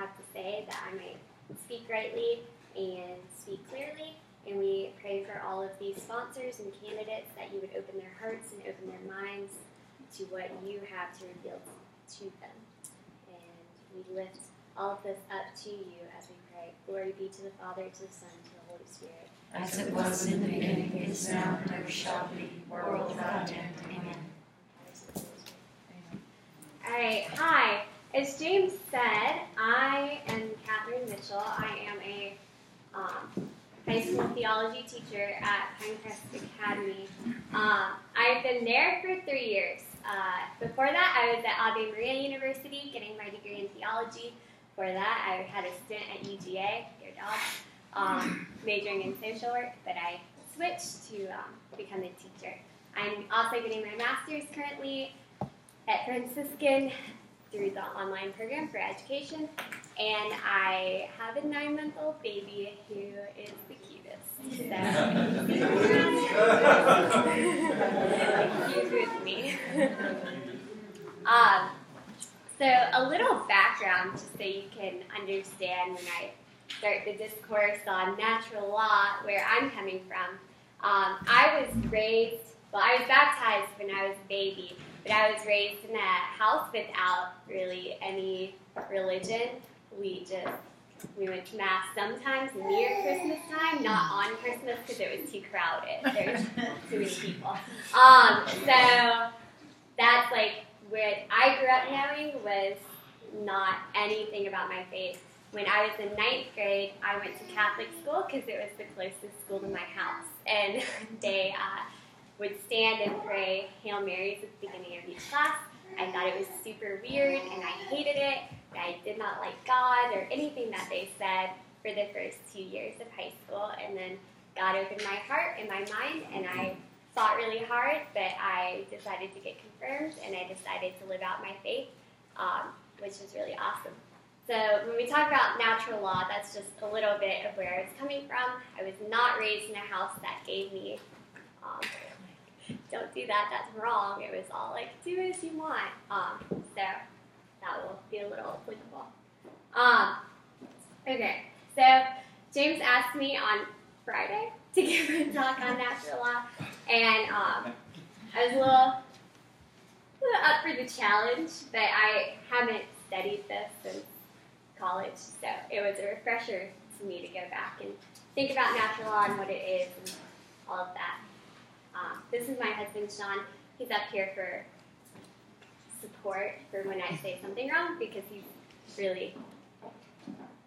have to say, that I might speak rightly and speak clearly. And we pray for all of these sponsors and candidates that you would open their hearts and open their minds to what you have to reveal to them. And we lift all of this up to you as we pray. Glory be to the Father, to the Son, to the Holy Spirit. As it was in the beginning, is now, and ever shall be, world without end. Amen. All right, hi. As James said, I am Catherine Mitchell. I am a high school theology teacher at Pinecrest Academy. I've been there for 3 years. Before that, I was at Ave Maria University getting my degree in theology. Before that, I had a stint at UGA, your dog, majoring in social work, but I switched to become a teacher. I'm also getting my master's currently at Franciscan through the online program for education, and I have a 9-month-old baby who is the cutest. So he's with me. So a little background just so you can understand when I start the discourse on natural law, where I'm coming from. I was baptized when I was a baby, but I was raised in a house without really any religion. We went to Mass sometimes near Christmas time, not on Christmas because it was too crowded. There's too many people. So that's like what I grew up knowing was not anything about my faith. When I was in 9th grade, I went to Catholic school because it was the closest school to my house. And they would stand and pray Hail Marys at the beginning of each class. I thought it was super weird, and I hated it. I did not like God or anything that they said for the first 2 years of high school. And then God opened my heart and my mind, and I fought really hard, but I decided to get confirmed, and I decided to live out my faith, which was really awesome. So when we talk about natural law, that's just a little bit of where I was coming from. I was not raised in a house that gave me, don't do that, that's wrong. It was all like, do as you want. So that will be a little applicable. Okay, so James asked me on Friday to give a talk on natural law, and I was a little up for the challenge, but I haven't studied this since college, so it was a refresher to me to go back and think about natural law and what it is and all of that. This is my husband, Sean. He's up here for support for when I say something wrong, because he's really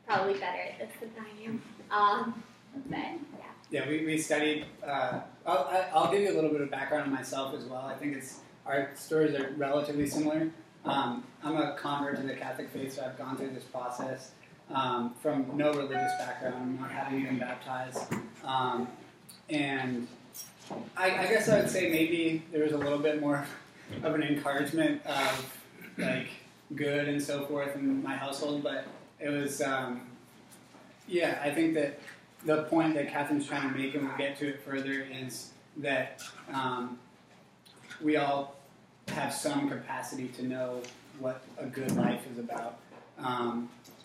probably better at this than I am. But yeah. Yeah, we studied. I'll give you a little bit of background on myself as well. I think our stories are relatively similar. I'm a convert to the Catholic faith, so I've gone through this process from no religious background, not having been baptized. And I guess I would say maybe there was a little bit more of an encouragement of like good and so forth in my household, but it was, I think that the point that Catherine's trying to make, and we'll get to it further, is that we all have some capacity to know what a good life is about.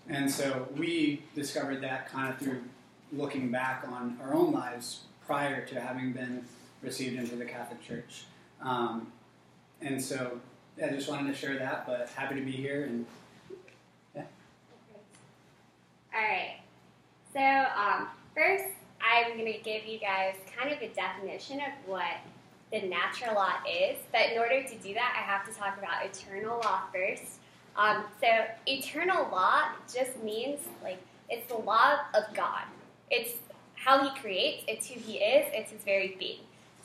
And so we discovered that kind of through looking back on our own lives prior to having been received into the Catholic Church. And so I just wanted to share that, but happy to be here. And yeah. All right. So first, I'm going to give you guys kind of a definition of what the natural law is. But in order to do that, I have to talk about eternal law first. So eternal law just means like it's the law of God. It's how He creates. It's who He is. It's His very being.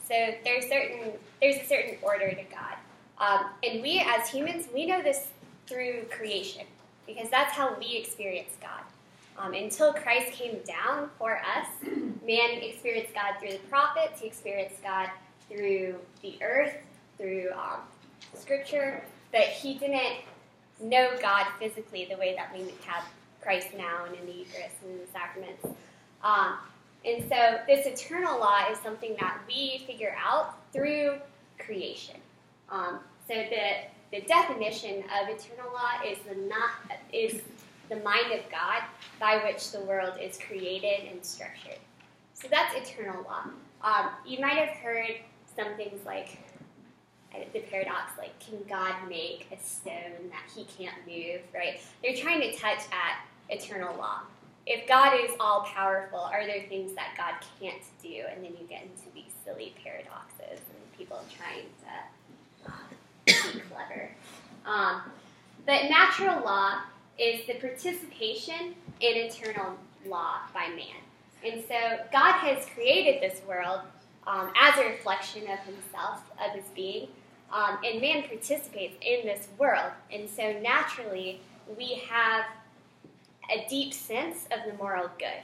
So there's a certain order to God. And we as humans, we know this through creation, because that's how we experience God. Until Christ came down for us, man experienced God through the prophets. He experienced God through the earth, through Scripture, but he didn't know God physically the way that we have Christ now and in the Eucharist and in the sacraments. And so this eternal law is something that we figure out through creation. So the definition of eternal law is the mind of God by which the world is created and structured. So that's eternal law. You might have heard some things like the paradox, like, can God make a stone that he can't move, right? They're trying to touch at eternal law. If God is all-powerful, are there things that God can't do? And then you get into these silly paradoxes and people trying to be clever. But natural law is the participation in eternal law by man. And so God has created this world as a reflection of himself, of his being, and man participates in this world. And so naturally, we have a deep sense of the moral good.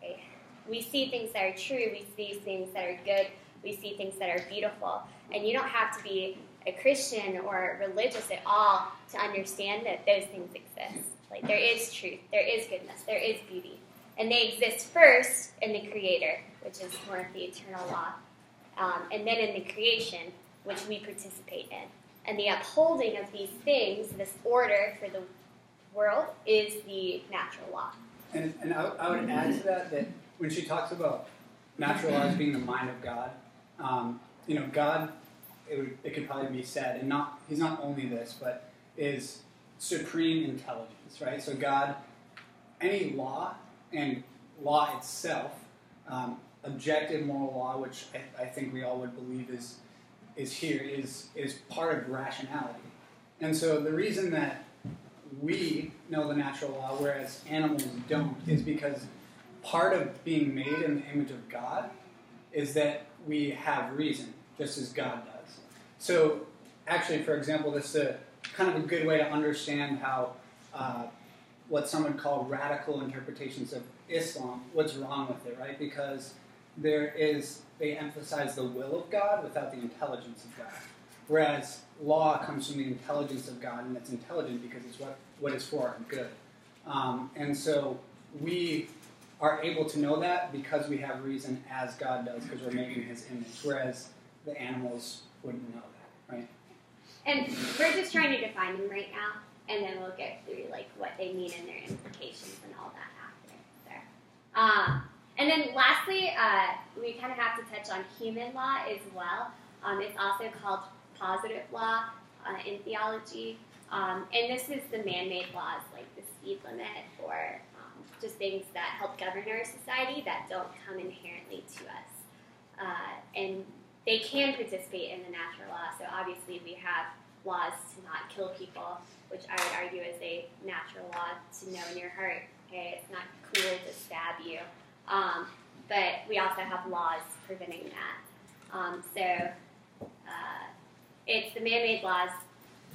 Right? We see things that are true, we see things that are good, we see things that are beautiful. And you don't have to be a Christian or religious at all to understand that those things exist. Like, there is truth, there is goodness, there is beauty. And they exist first in the Creator, which is more of the eternal law, and then in the creation, which we participate in. And the upholding of these things, this order for the world, is the natural law. And I would add to that when she talks about natural law as being the mind of God, God, it could probably be said, and he's not only this, but is supreme intelligence, right? So God, any law and law itself, objective moral law, which I think we all would believe is part of rationality. And so the reason that we know the natural law, whereas animals don't, is because part of being made in the image of God is that we have reason, just as God does. So actually, for example, this is kind of a good way to understand how what some would call radical interpretations of Islam, what's wrong with it, right? Because they emphasize the will of God without the intelligence of God. Whereas law comes from the intelligence of God, and it's intelligent because it's what is for our good. And so we are able to know that because we have reason as God does, because we're made in his image, whereas the animals wouldn't know that, right? And we're just trying to define them right now, and then we'll get through what they mean and their implications and all that after. And then lastly, we kind of have to touch on human law as well. It's also called positive law in theology. And this is the man-made laws, like the speed limit, or just things that help govern our society that don't come inherently to us. And they can participate in the natural law. So obviously we have laws to not kill people, which I would argue is a natural law to know in your heart, okay, it's not cool to stab you. But we also have laws preventing that. It's the man-made laws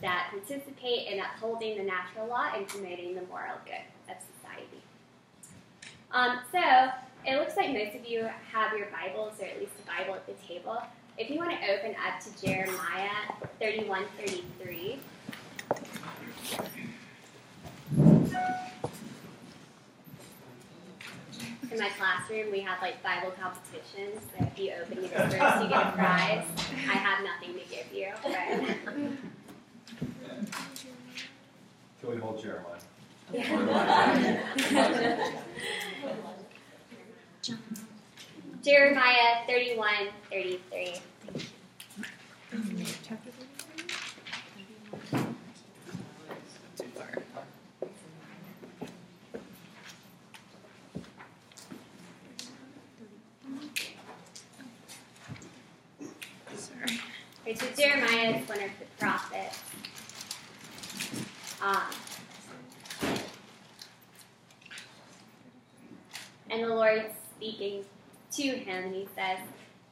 that participate in upholding the natural law and promoting the moral good of society. So it looks like most of you have your Bibles, or at least a Bible at the table. If you want to open up to Jeremiah 31:33. In my classroom, we have Bible competitions. So if you open yours first, you get a prize. I have nothing to give you. But Can we hold Jeremiah? Jeremiah 31:33. Okay, so Jeremiah is one of the prophets. And the Lord's speaking to him, and he says,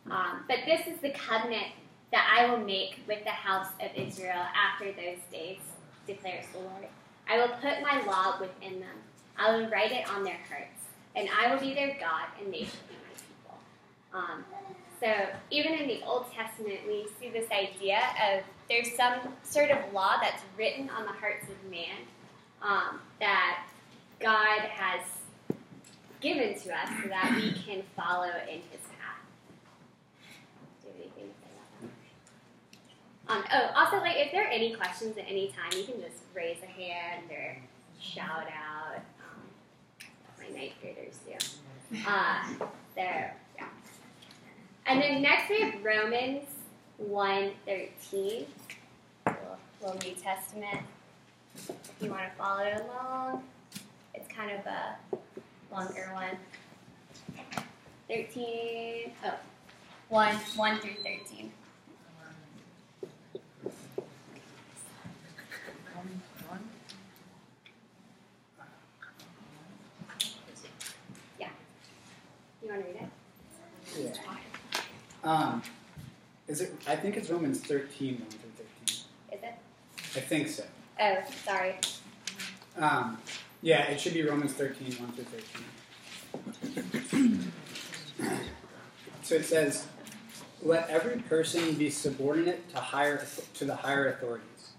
but this is the covenant that I will make with the house of Israel after those days, declares the Lord. I will put my law within them. I will write it on their hearts, and I will be their God, and they shall be my people. So even in the Old Testament, we see this idea of there's some sort of law that's written on the hearts of man that God has given to us so that we can follow in his path. Do you have anything to say about that? Also, if there are any questions at any time, you can just raise a hand or shout out. My ninth graders do. So, yeah. And then next we have Romans 1:13, little New Testament. If you want to follow along, it's kind of a longer one. 1 through 13. Yeah. You want to read it? Yeah. Is it? I think it's Romans 13, 1 through 13. Is it? I think so. Oh, sorry. Yeah, it should be Romans 13, 1 through 13. So it says, "Let every person be subordinate to the higher authorities,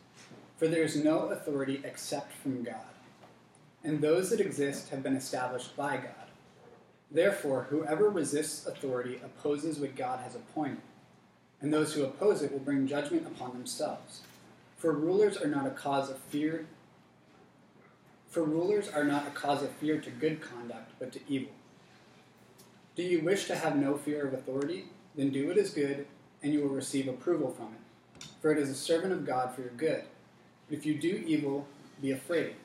for there is no authority except from God, and those that exist have been established by God. Therefore, whoever resists authority opposes what God has appointed, and those who oppose it will bring judgment upon themselves. For rulers are not a cause of fear. For rulers are not a cause of fear to good conduct, but to evil. Do you wish to have no fear of authority? Then do what is good, and you will receive approval from it. For it is a servant of God for your good. But if you do evil, be afraid,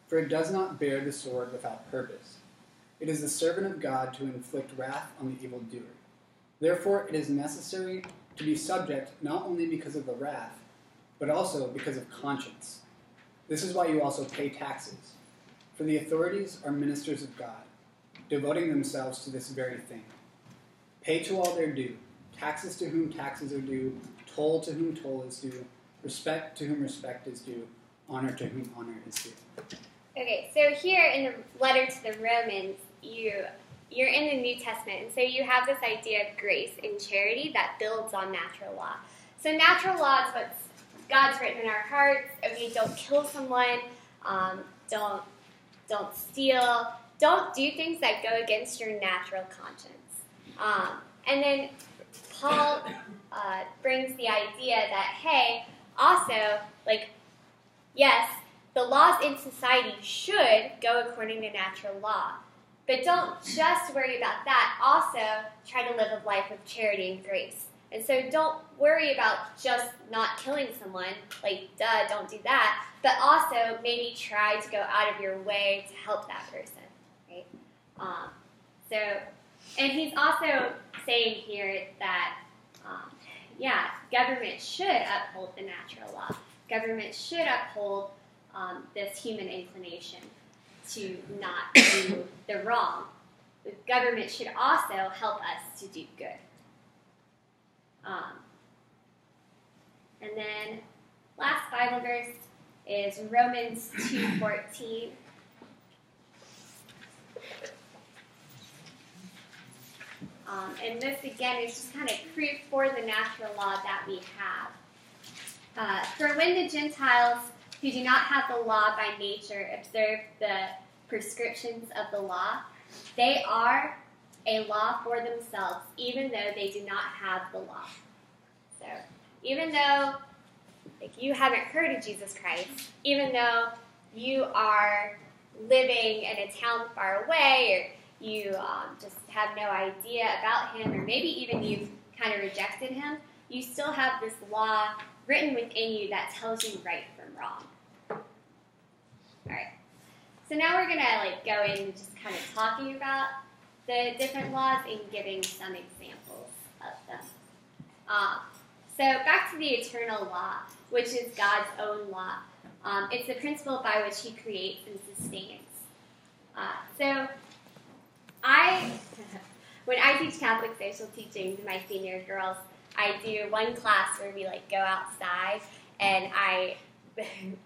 for it does not bear the sword without purpose. It is the servant of God to inflict wrath on the evildoer. Therefore, it is necessary to be subject not only because of the wrath, but also because of conscience. This is why you also pay taxes. For the authorities are ministers of God, devoting themselves to this very thing. Pay to all their due, taxes to whom taxes are due, toll to whom toll is due, respect to whom respect is due, honor to whom honor is due." Okay, so here in the letter to the Romans, you're in the New Testament, and so you have this idea of grace and charity that builds on natural law. So natural law is what God's written in our hearts. Okay, don't kill someone, don't steal, don't do things that go against your natural conscience. And then Paul brings the idea that, hey, also, yes, the laws in society should go according to natural law. But don't just worry about that. Also, try to live a life of charity and grace. And so don't worry about just not killing someone. Don't do that. But also, maybe try to go out of your way to help that person. Right? And he's also saying here that, government should uphold the natural law. Government should uphold this human inclination to not do the wrong. The government should also help us to do good. And then last Bible verse is Romans 2:14. And this again is just kind of proof for the natural law that we have. For when the Gentiles who do not have the law by nature observe the prescriptions of the law, they are a law for themselves, even though they do not have the law. So, even though you haven't heard of Jesus Christ, even though you are living in a town far away, or you just have no idea about him, or maybe even you've kind of rejected him, you still have this law written within you that tells you right from wrong. Alright, so now we're going to go in just kind of talking about the different laws and giving some examples of them. So back to the eternal law, which is God's own law. It's the principle by which he creates and sustains. When I teach Catholic social teaching to my senior girls, I do one class where we go outside and I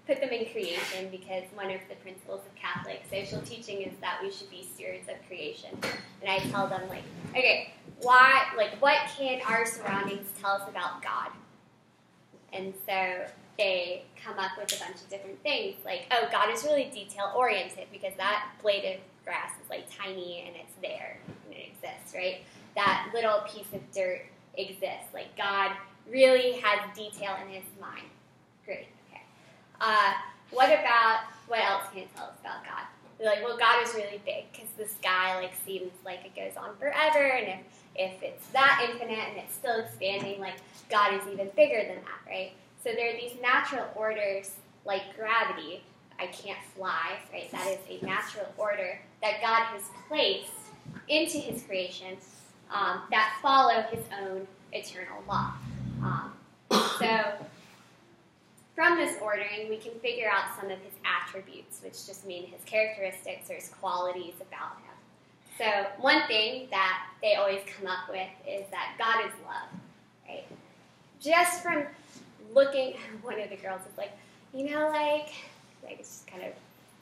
put them in creation, because one of the principles of Catholic social teaching is that we should be stewards of creation. And I tell them okay, what can our surroundings tell us about God? And so they come up with a bunch of different things, God is really detail-oriented because that blade of grass is tiny and it's there and it exists, right? That little piece of dirt exists. God really has detail in his mind. Great, okay. what else can it tell us about God? They're like, well, God is really big because the sky like seems like it goes on forever, and if it's that infinite and it's still expanding, like God is even bigger than that, right? So there are these natural orders like gravity. I can't fly, right? That is a natural order that God has placed into his creation that follow his own eternal law. So from this ordering, we can figure out some of his attributes, which just mean his characteristics or his qualities about him. So one thing that they always come up with is that God is love, right? Just from looking, one of the girls is like, it's just kind of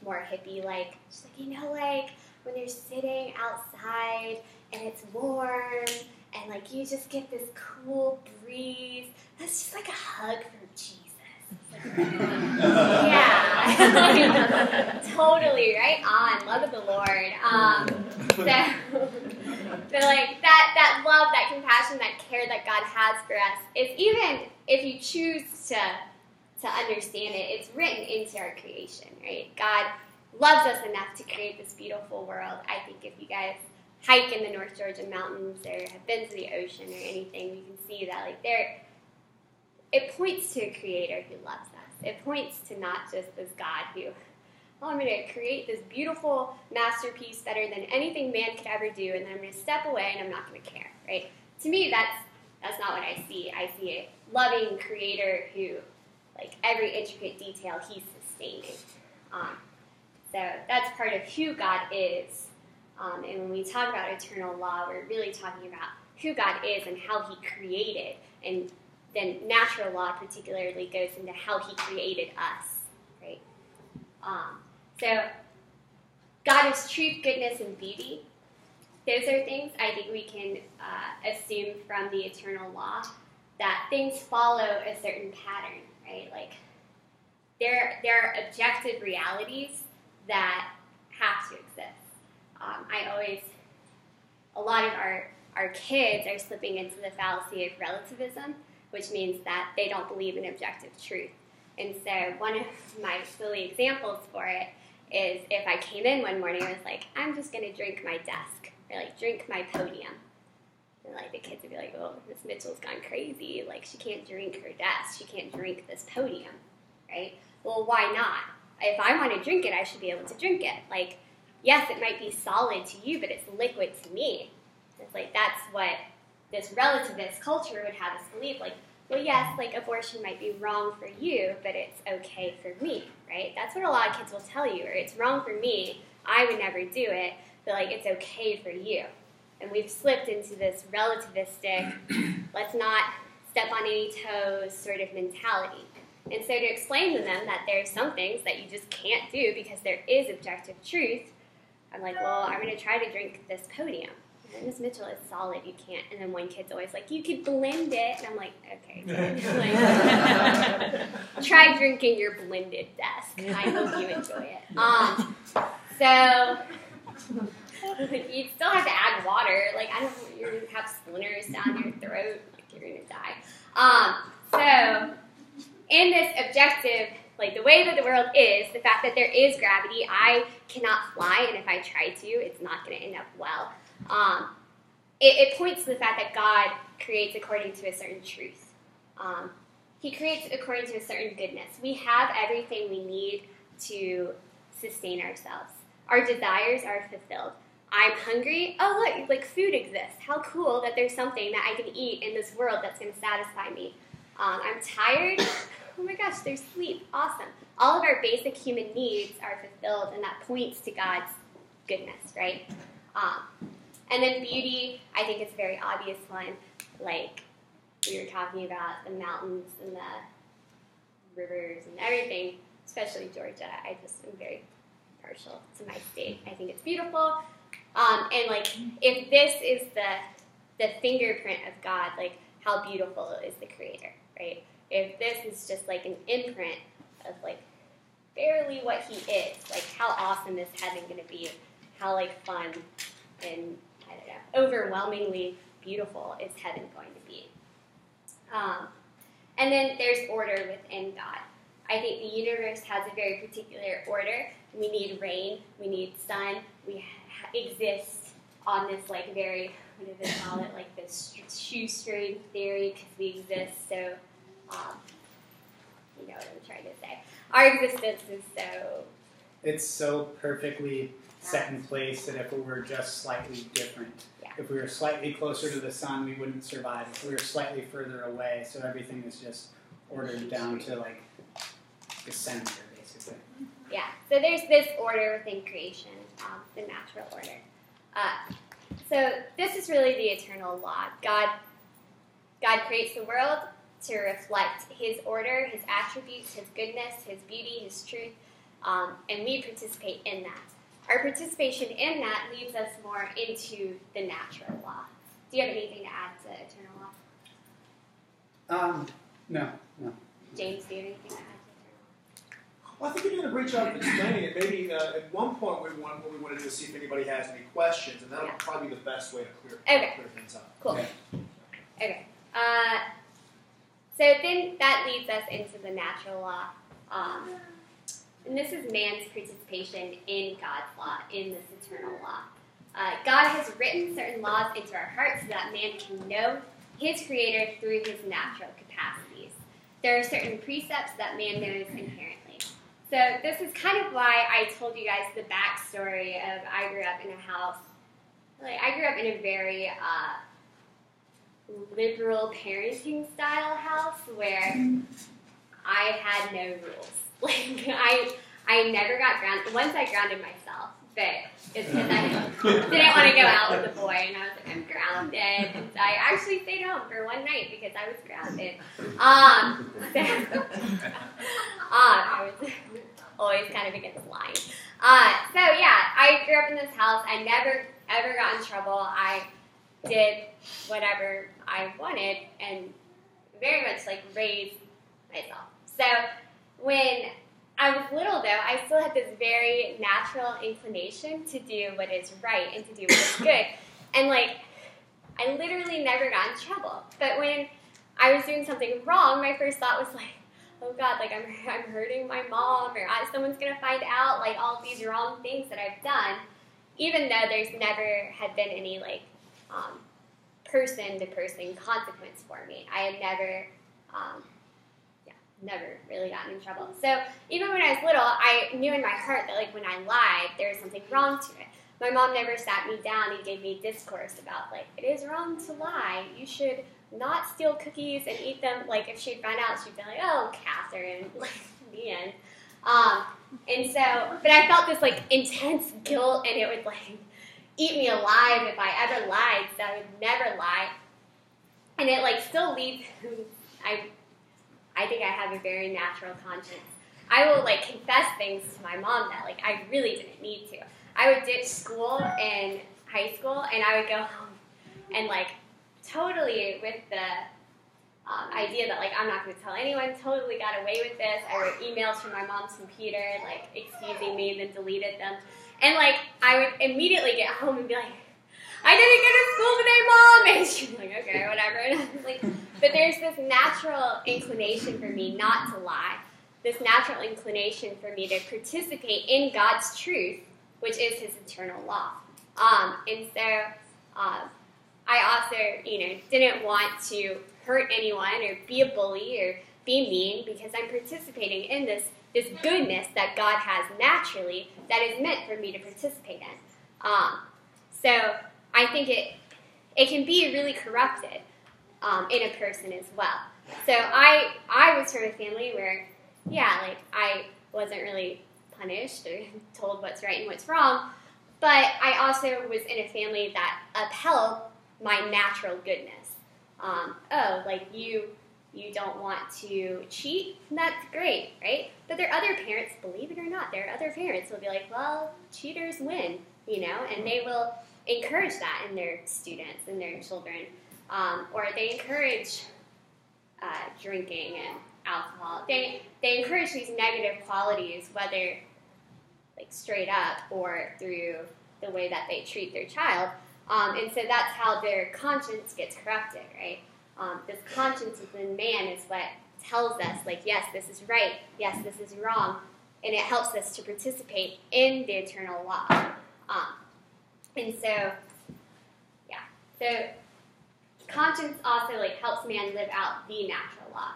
more hippie, like, she's like, like, when you're sitting outside and it's warm and, like, you just get this cool breeze, that's just like a hug from Jesus. Yeah, totally right on. Love of the Lord. So like that love, that compassion, that care that God has for us is, even if you choose to understand it, it's written into our creation, right? God loves us enough to create this beautiful world. I think if you guys hike in the North Georgia mountains or have been to the ocean or anything, you can see that like it points to a creator who loves us. It points to not just this God who, I'm going to create this beautiful masterpiece better than anything man could ever do, and then I'm going to step away and I'm not going to care, right? To me, that's not what I see. I see a loving creator who, like, every intricate detail he's sustaining. So that's part of who God is. And when we talk about eternal law, we're really talking about who God is and how he created. And then natural law particularly goes into how he created us, right? So God is truth, goodness, and beauty. Those are things I think we can assume from the eternal law, that things follow a certain pattern, right? Like there are objective realities that have to exist. A lot of our kids are slipping into the fallacy of relativism, which means that they don't believe in objective truth. And so one of my silly examples for it is if I came in one morning and was like, I'm just going to drink my desk, or like drink my podium. And like the kids would be like, oh, Miss Mitchell's gone crazy. Like she can't drink her desk. She can't drink this podium, right? Well, why not? If I want to drink it, I should be able to drink it. Like, yes, it might be solid to you, but it's liquid to me. It's like that's what this relativist culture would have us believe. Like, well, yes, like abortion might be wrong for you, but it's okay for me, right? That's what a lot of kids will tell you, or it's wrong for me, I would never do it, but like it's okay for you. And we've slipped into this relativistic, let's not step on any toes sort of mentality. And so to explain to them that there's some things that you just can't do because there is objective truth, I'm like, well, I'm going to try to drink this podium. And Ms. Mitchell is solid, you can't. And then one kid's always like, you could blend it. And I'm like, okay. Like, try drinking your blended desk. I hope you enjoy it. So you still have to add water. Like, I don't know, you're going to have splinters down your throat. Like, you're going to die. So in this objective, like the way that the world is, the fact that there is gravity, I cannot fly, and if I try to, it's not going to end up well. It points to the fact that God creates according to a certain truth. He creates according to a certain goodness. We have everything we need to sustain ourselves. Our desires are fulfilled. I'm hungry. Oh, look, like food exists. How cool that there's something that I can eat in this world that's going to satisfy me. I'm tired. Oh my gosh, there's sleep. Awesome. All of our basic human needs are fulfilled, and that points to God's goodness, right? And then beauty, I think it's a very obvious one. Like we were talking about the mountains and the rivers and everything, especially Georgia. I just am very partial to my state. I think it's beautiful. And like if this is the fingerprint of God, like how beautiful is the Creator, right? If this is just like an imprint of like barely what he is, like how awesome is heaven going to be? How like fun and I don't know, overwhelmingly beautiful is heaven going to be? And then there's order within God. I think the universe has a very particular order. We need rain, we need sun, we exist on this like very, what do they call it, like this shoestring theory because we exist so, you know what I'm trying to say. Our existence is so... It's so perfectly set in place that if we were just slightly different, if we were slightly closer to the sun, we wouldn't survive. If we were slightly further away, so everything is just ordered down to like the center, basically. Yeah, so there's this order within creation, the natural order. So this is really the eternal law. God creates the world to reflect His order, His attributes, His goodness, His beauty, His truth, and we participate in that. Our participation in that leads us more into the natural law. Do you have anything to add to eternal law? No. James, do you have anything to add to eternal law? Well, I think you're doing a great job of explaining it. Maybe at one point what we want to do is see if anybody has any questions, and that'll probably be the best way to clear things up. Cool. Yeah. Okay. So then that leads us into the natural law. And this is man's participation in God's law, in this eternal law. God has written certain laws into our hearts so that man can know his Creator through his natural capacities. There are certain precepts that man knows inherently. So this is kind of why I told you guys the backstory of I grew up in a house. I grew up in a very liberal parenting style house where I had no rules. Like I never got grounded. Once I grounded myself, but it's because I didn't want to go out with the boy, and I was like, I'm grounded. And so I actually stayed home for one night because I was grounded. I was always kind of against lying. So yeah, I grew up in this house. I never ever got in trouble. I did whatever I wanted and very much like raised myself. So when I was little, though, I still had this very natural inclination to do what is right and to do what is good. And, like, I literally never got in trouble. But when I was doing something wrong, my first thought was, like, oh, God, like, I'm hurting my mom, or someone's going to find out, like, all of these wrong things that I've done, even though there's never had been any, like, person-to-person consequence for me. I had never really gotten in trouble. So even when I was little, I knew in my heart that like when I lied, there was something wrong to it. My mom never sat me down and gave me discourse about like, it is wrong to lie. You should not steal cookies and eat them. Like if she'd find out, she'd be like, oh, Catherine, like the end. And so, but I felt this like intense guilt and it would like eat me alive if I ever lied, so I would never lie. And it like still leads I think I have a very natural conscience. I will, like, confess things to my mom that, like, I really didn't need to. I would ditch school in high school, and I would go home and, like, totally with the idea that, like, I'm not going to tell anyone, totally got away with this. I wrote emails from my mom's computer, like, excusing me, then deleted them. And, like, I would immediately get home and be like, I didn't go to school today, Mom! And she'd be like, okay, whatever. And I was like, but there's this natural inclination for me not to lie, this natural inclination for me to participate in God's truth, which is His eternal law. And so I also, didn't want to hurt anyone or be a bully or be mean because I'm participating in this goodness that God has naturally that is meant for me to participate in. So I think it can be really corrupted in a person as well. So I was from a family where, I wasn't really punished or told what's right and what's wrong, but I also was in a family that upheld my natural goodness. You don't want to cheat? That's great, right? But there are other parents, believe it or not, there are other parents who will be like, well, cheaters win, and they will encourage that in their students and their children. Or they encourage drinking and alcohol. They encourage these negative qualities, whether like straight up or through the way that they treat their child. And so that's how their conscience gets corrupted, right? This conscience within man is what tells us, like, yes, this is right, yes, this is wrong, and it helps us to participate in the eternal law. And so, yeah, so conscience also like helps man live out the natural law.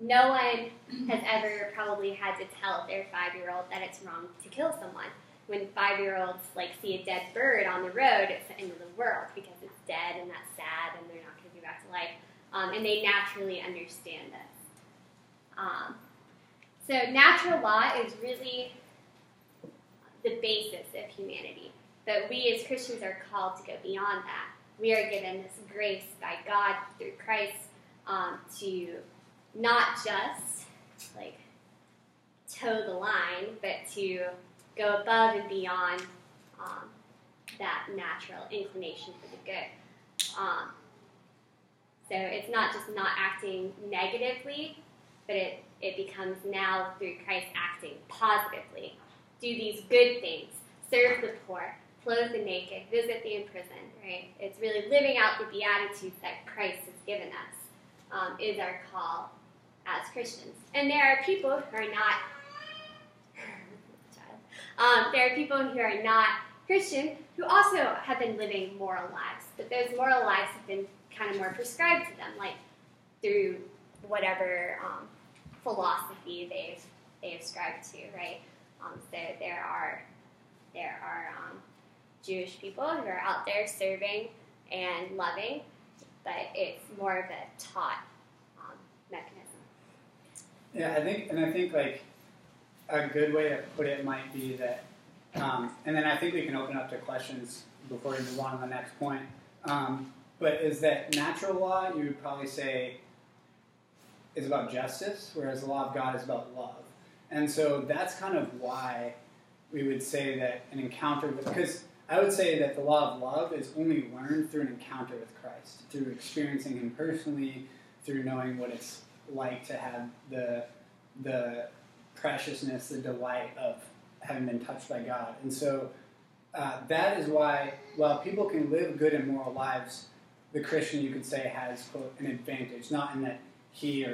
No one has ever probably had to tell their 5-year-old that it's wrong to kill someone. When 5-year-olds like see a dead bird on the road, it's the end of the world because it's dead and that's sad and they're not going to be back to life. And they naturally understand this. So natural law is really the basis of humanity. But we as Christians are called to go beyond that. We are given this grace by God through Christ to not just like toe the line, but to go above and beyond that natural inclination for the good. So it's not just not acting negatively, but it becomes now through Christ acting positively. Do these good things, serve the poor, clothe the naked, visit the imprisoned, right? It's really living out the beatitudes that Christ has given us is our call as Christians. And there are people who are not there are people who are not Christian who also have been living moral lives, but those moral lives have been kind of more prescribed to them, like through whatever philosophy they've ascribed to, right? So there are Jewish people who are out there serving and loving, but it's more of a taught mechanism. Yeah, I think like a good way to put it might be that, and then I think we can open up to questions before we move on to the next point. But is that natural law, you would probably say, is about justice, whereas the law of God is about love. And so that's kind of why we would say that an encounter with, because I would say that the law of love is only learned through an encounter with Christ, through experiencing Him personally, through knowing what it's like to have the preciousness, the delight of having been touched by God. And so that is why, while people can live good and moral lives, the Christian, you could say, has, quote, an advantage, not in that he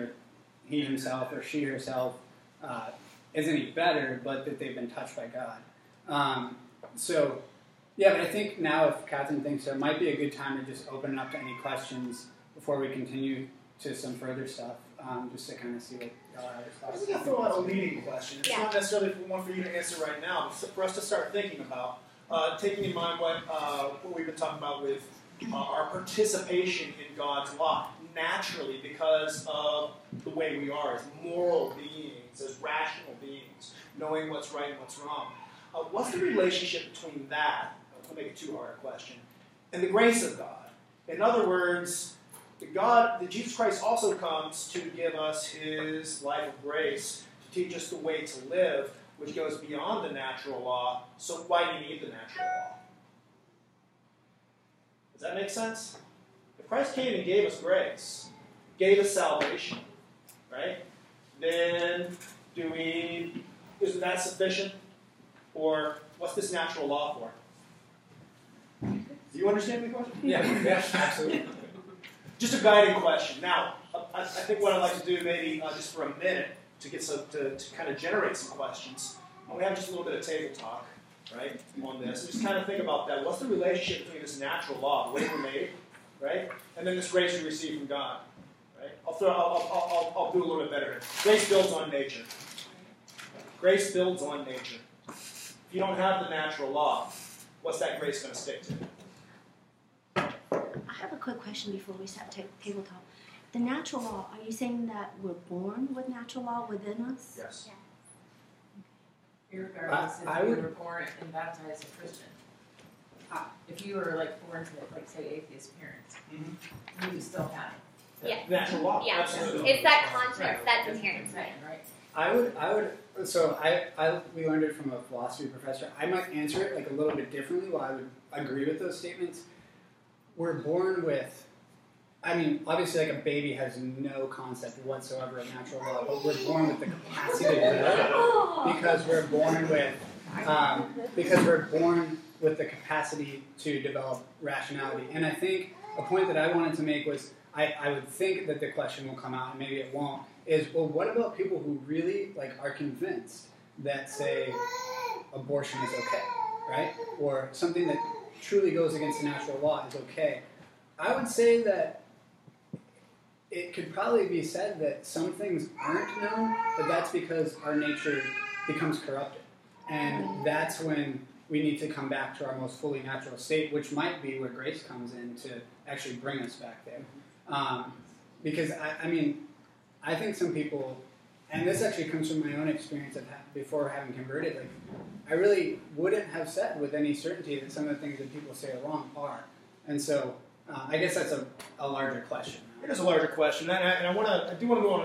himself or she herself is any better, but that they've been touched by God. So, yeah, but I think now if Catherine thinks so, it might be a good time to just open it up to any questions before we continue to some further stuff, just to kind of see what y'all have I thoughts. think I'll throw out a leading question. It's Yeah. not necessarily one for you to answer right now, but for us to start thinking about, taking in mind what we've been talking about with our participation in God's law, naturally because of the way we are as moral beings, as rational beings, knowing what's right and what's wrong. What's the relationship between that, I'll make it too hard a question, and the grace of God? In other words, that Jesus Christ also comes to give us His life of grace, to teach us the way to live, which goes beyond the natural law. So why do you need the natural law? Does that make sense? If Christ came and gave us grace, gave us salvation, right? Then isn't that sufficient? Or what's this natural law for? Do you understand the question? Yeah, absolutely. Just a guiding question. Now, I think what I'd like to do maybe just for a minute to get to kind of generate some questions. We have just a little bit of table talk, right, on this. Just kind of think about that. What's the relationship between this natural law, the way we're made, right, and then this grace we receive from God, right? I'll do a little bit better here. Grace builds on nature. Grace builds on nature. If you don't have the natural law, what's that grace going to stick to? I have a quick question before we start table talk. The natural law, are you saying that we're born with natural law within us? Yes. Irregardless I if you would- were born and baptized a Christian. If you were like born to, like, say, atheist parents, you would still have it. Yeah. Natural law. Yeah. Absolutely. It's that conscience Right. that's That's inherent. what I'm saying, right? We learned it from a philosophy professor. I might answer it like a little bit differently while I would agree with those statements. We're born with, obviously like a baby has no concept whatsoever of natural law, but we're born with the capacity to do that because we're born with the capacity to develop rationality. And I think a point that I wanted to make was, I would think that the question will come out, and maybe it won't, is, well, what about people who really are convinced that, say, abortion is okay, right? Or something that truly goes against natural law is okay. I would say that it could probably be said that some things aren't known, but that's because our nature becomes corrupted. And that's when we need to come back to our most fully natural state, which might be where grace comes in to actually bring us back there. Because, I think some people, and this actually comes from my own experience of before having converted, I really wouldn't have said with any certainty that some of the things that people say are wrong are. And so I guess that's a larger question. It is a larger question, and I do want to go on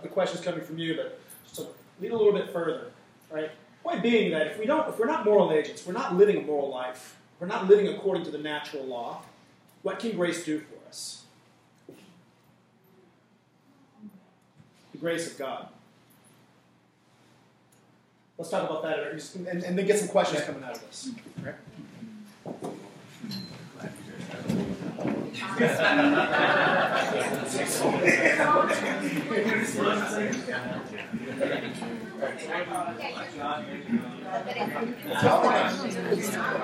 the questions coming from you, but just to lead a little bit further, right? Point being that if we're not moral agents, we're not living a moral life, we're not living according to the natural law, what can grace do for us? The grace of God. Let's talk about that and then get some questions coming out of this. Right?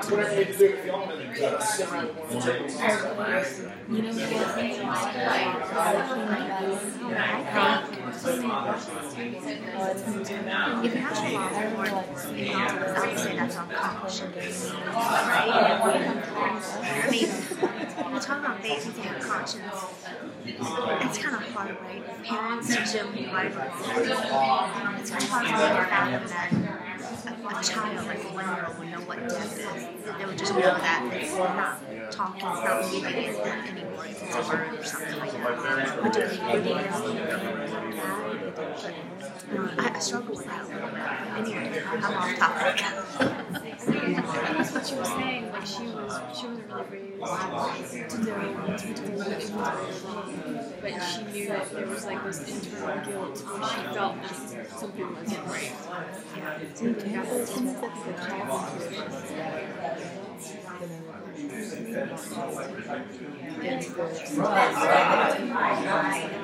Whatever you need to do with the element, sit around the table. If natural law is more, I would say that's unconscious. We're talking about babies and their conscience. It's kind of hard, right? Parents usually, right? It's kind of hard to fathom that a child, like a 1-year-old, would know what death is. They would just know that it's not talking, it's not moving anymore. It's a word or something like that. But do they really know that? I struggle with that a little bit. Anyway, I'm off topic. That's what she was saying. Like she wasn't really raised to know to be told that it was wrong, but she knew that there was this internal guilt where she felt that something wasn't right.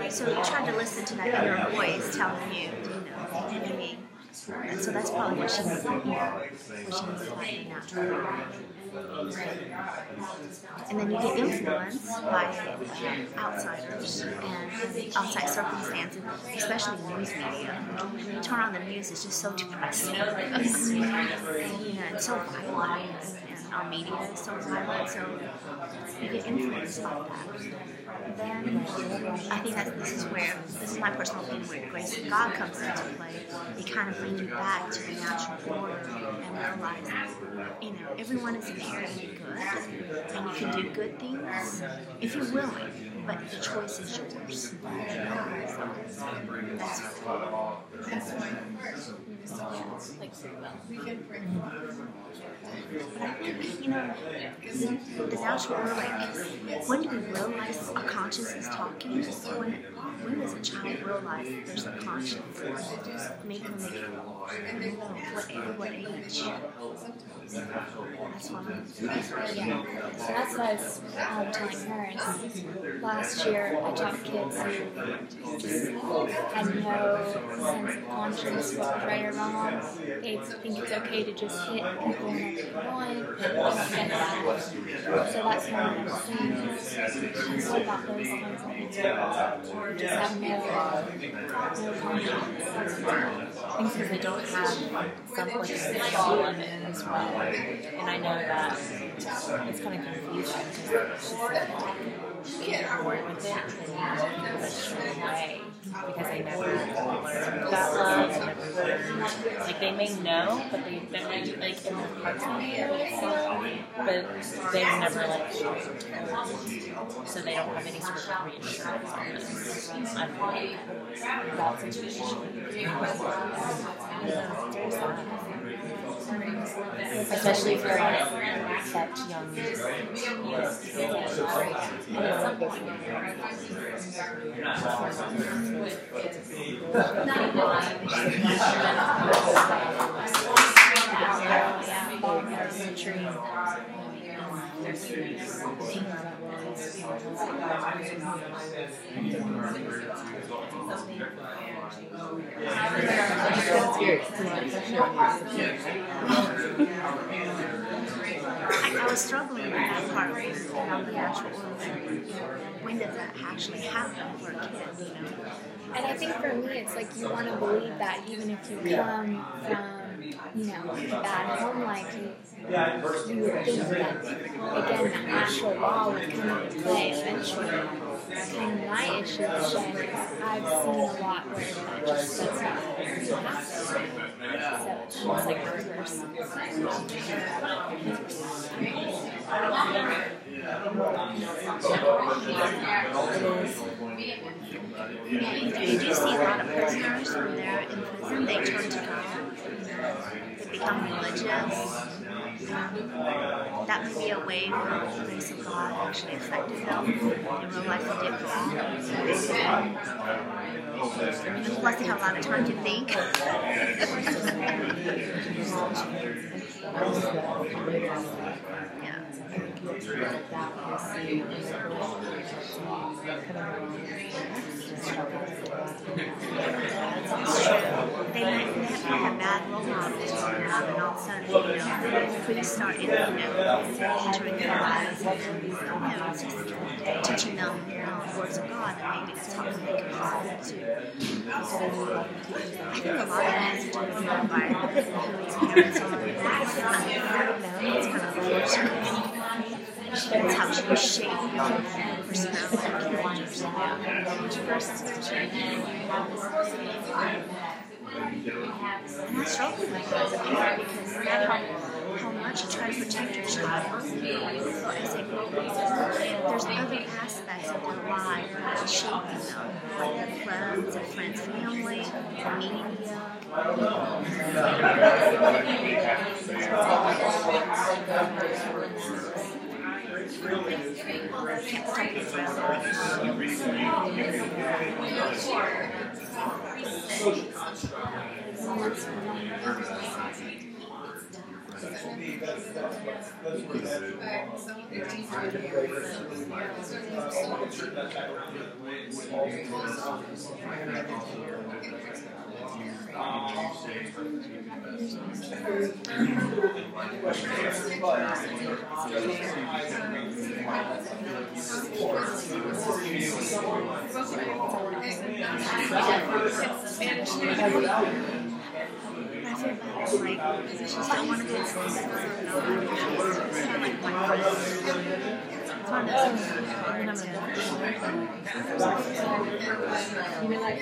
So you tried to listen to that inner voice telling you, maybe. And so that's probably what she was thinking, which is like natural. And then you get influenced by outsiders and outside circumstances, especially news media. When you turn on the news, it's just so depressing. It's so violent, and our media is so violent, so you get influenced by that. Then I think this is my personal opinion, where grace of God comes into play. It kind of brings you back to the natural order and realize that, everyone is inherently good, and you can do good things if you're willing, but the choice is yours. Like free will. But I think, the natural order, when do we realize a conscience is talking? When does a child realize that there's a conscience? Maybe what age? That's what So that's what I was telling her. Last year, I taught kids who just had no sense of conscience, what was right or wrong. They think it's okay to just hit people whenever they want, and they don't get that. So that's why I was saying, what about those kinds of people who just have no conscience? I think because they don't have some place to fall in it as well. And I know that it's kind of confusing because she get bored with it and push it away because they never learned that love, they never learned, they may know, but they never, in their hearts they know, but they've never so they don't have any sort of reassurance on this. That situation. Especially for such young there's something I was struggling with that part about the actual when does that actually happen for a kid, you know? And I think for me, it's like you want to believe that even if you come from, you know, a bad home life, you would think that, again, the natural law would come into play eventually. Kind of my issue is that I've seen a lot where that just does not happen. So it's almost like the reverse. You do see a lot of prisoners when they're in prison, they turn to God, they become religious. That would be a way where the grace of God actually affected them in real life and differently. And plus they have a lot of time to think. Yeah. They might have bad role models growing up, and all of a sudden, you know, if we start, entering their lives, just teaching them the words of God, and maybe that's how they can respond to. I think a lot of it has to do with the environment, who its parents are. It's kind of that's how she was shaped your personality and characters. And I struggle with that as a parent because no matter how much you try to protect your child, as they grow older, there's other aspects of their life that shape them, like their friends, family, the media. I want to go to school. You mean like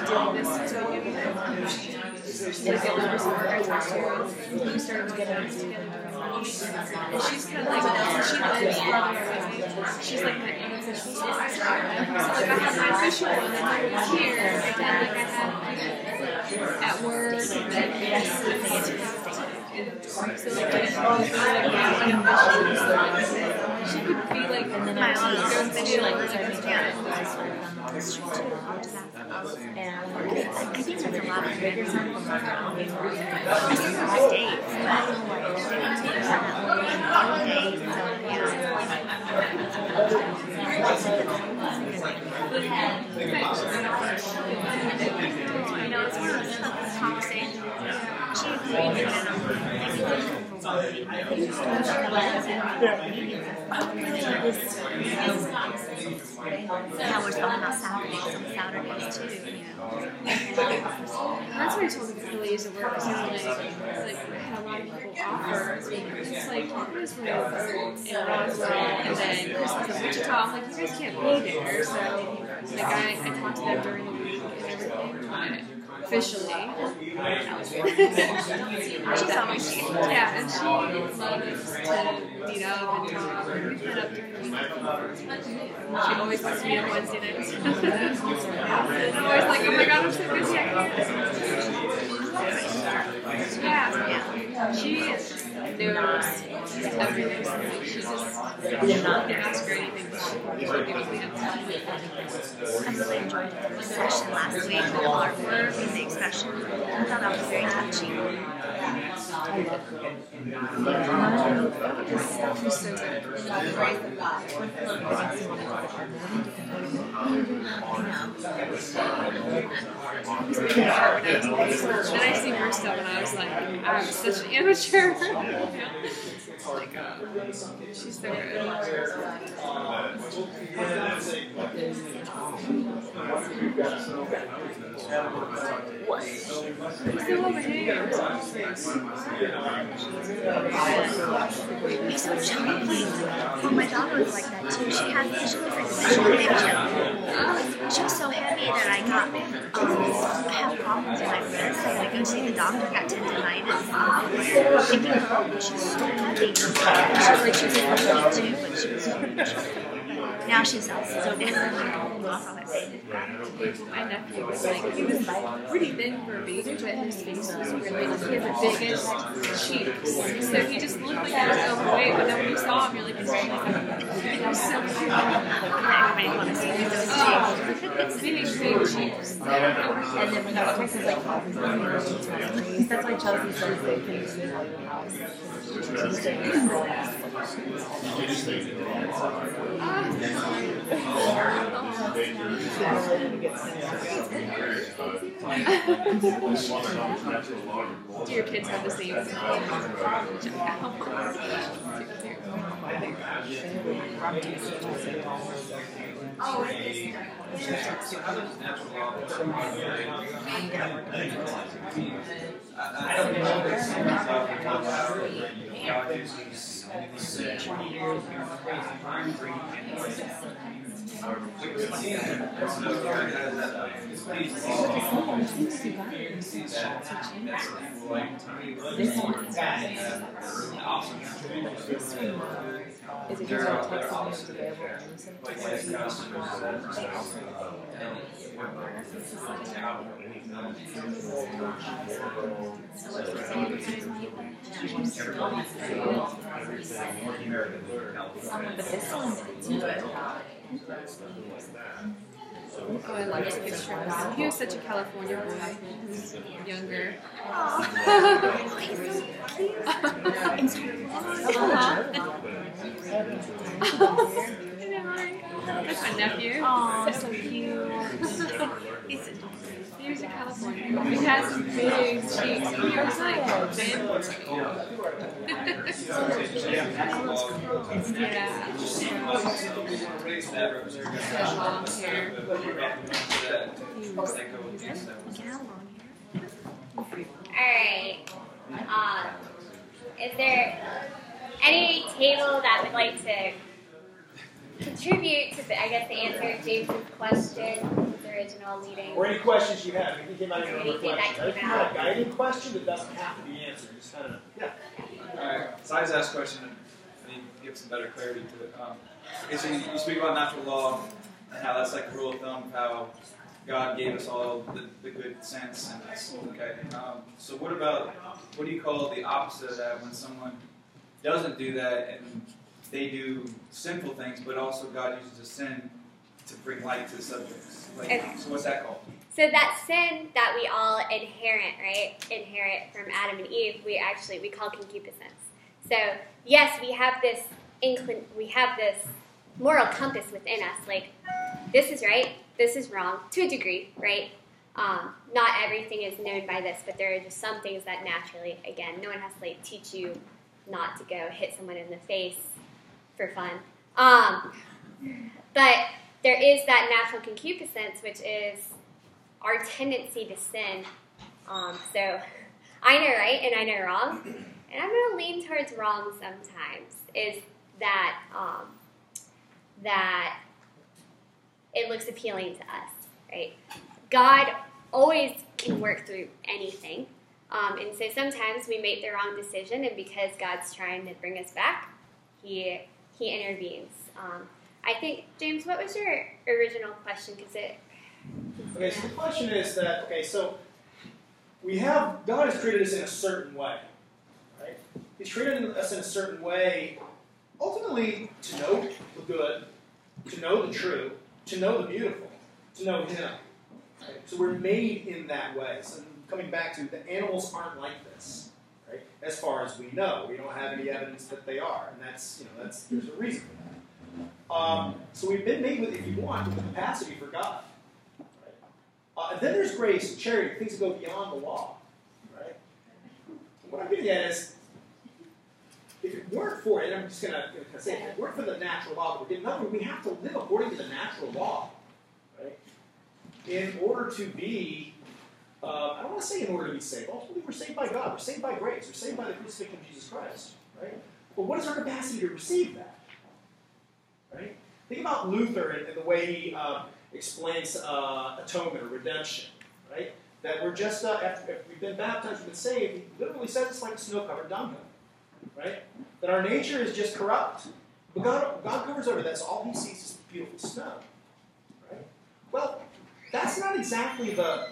doing this to you started to get into she's kind of like she lives she's like my unofficial sister. So like I have my official one and then it's here, and then like I have at work and then so like she could be like and then my own official like and I think there's a lot of bigger time for my dates, but you know, it's one of those conversations. She agreed with now we're talking about Saturdays too, you know. That's what I told the employees at work. Like, I had a lot of people offer. It's like, you guys were in Roswell and then Christmas in Wichita. I'm like, you guys can't be there. So, like, I talked to them during the week and everything. Officially. That was weird. She's always yeah, and she loves to meet up and talk. We met up during the week. She always wants to meet on Wednesday nights. And I'm always like, oh my god, I'm so busy, I can't. Yeah. She knows everything. She's just not there to ask her anything, but she gives me up time. I really enjoyed the session last week with artwork and the expression. I thought that was very touching. Then I see her stuff and I was like, I'm such an amateur. Like, she's so good. Still over here. He's so chunky. Well, my daughter was like that too. She looks like a baby chip. She was so heavy that I have problems with my wrist. So I go see the doctor, got tendonitis. She was so heavy. She was heavy too, but she was now she's also different. My nephew was like, he was pretty thin for a baby, but his face was really, he had the biggest cheeks. So he just looked like he was overweight, but then when you saw him, you're like, he was so cute. Everybody wants to see those cheeks. Big cheeks. And then when that person is like, that's why Chelsea says they can visit your house. Do your kids have the same? Is it because our text line is available but this one, Oh, I love his picture. He was such a California boy. He was younger. That's my nephew. Oh, so cute. He was in California. He has big cheeks. He was like thin. Yeah. Long hair. Alright. Is there any table that would like to contribute to, the answer to James's question, his original leading? Or any questions you have, anything came out of your Anything that reflection. came If you have out. a guiding question, it doesn't have to be answered. Just kind of, yeah. Alright, so I just asked a question and you give some better clarity to it. Okay, so you speak about natural law and how that's like a rule of thumb of how God gave us all the good sense and that's okay. So what do you call the opposite of that when someone doesn't do that and they do sinful things, but also God uses a sin to bring light to the subjects? Like, Okay. So what's that called? So that sin that we all inherit from Adam and Eve, we call concupiscence. So yes, we have this moral compass within us, like this is right, this is wrong, to a degree, right? Not everything is known by this, but there are just some things that naturally, again, no one has to teach you not to go hit someone in the face for fun. But there is that natural concupiscence, which is our tendency to sin. So I know right and I know wrong, and I'm going to lean towards wrong sometimes, is that that it looks appealing to us, right? God always can work through anything. And so sometimes we make the wrong decision, and because God's trying to bring us back, He intervenes. I think, James, what was your original question? Okay, so the question is that, so God has created us in a certain way, right? He's created us in a certain way, ultimately to know the good, to know the true, to know the beautiful, to know Him. Right? So we're made in that way. So coming back to, the animals aren't like this, right? as far as we know. We don't have any evidence that they are, and there's a reason for that. So we've been made with, if you want, with the capacity for God. Right? And then there's grace and charity, things that go beyond the law. Right? What I'm getting at is, if it weren't for it, I'm just going to say, if it weren't for the natural law that we're getting, in other words, we have to live according to the natural law, right? In order to be, I don't want to say in order to be saved. Ultimately, we're saved by God. We're saved by grace. We're saved by the crucifixion of Jesus Christ, right? But what is our capacity to receive that, right? Think about Luther and the way he explains atonement or redemption, right? That we're just, after we've been baptized, we've been saved, he literally says it's like a snow-covered dunghill. Right? That our nature is just corrupt. But God covers over that, so all he sees is beautiful snow. Right? Well, that's not exactly the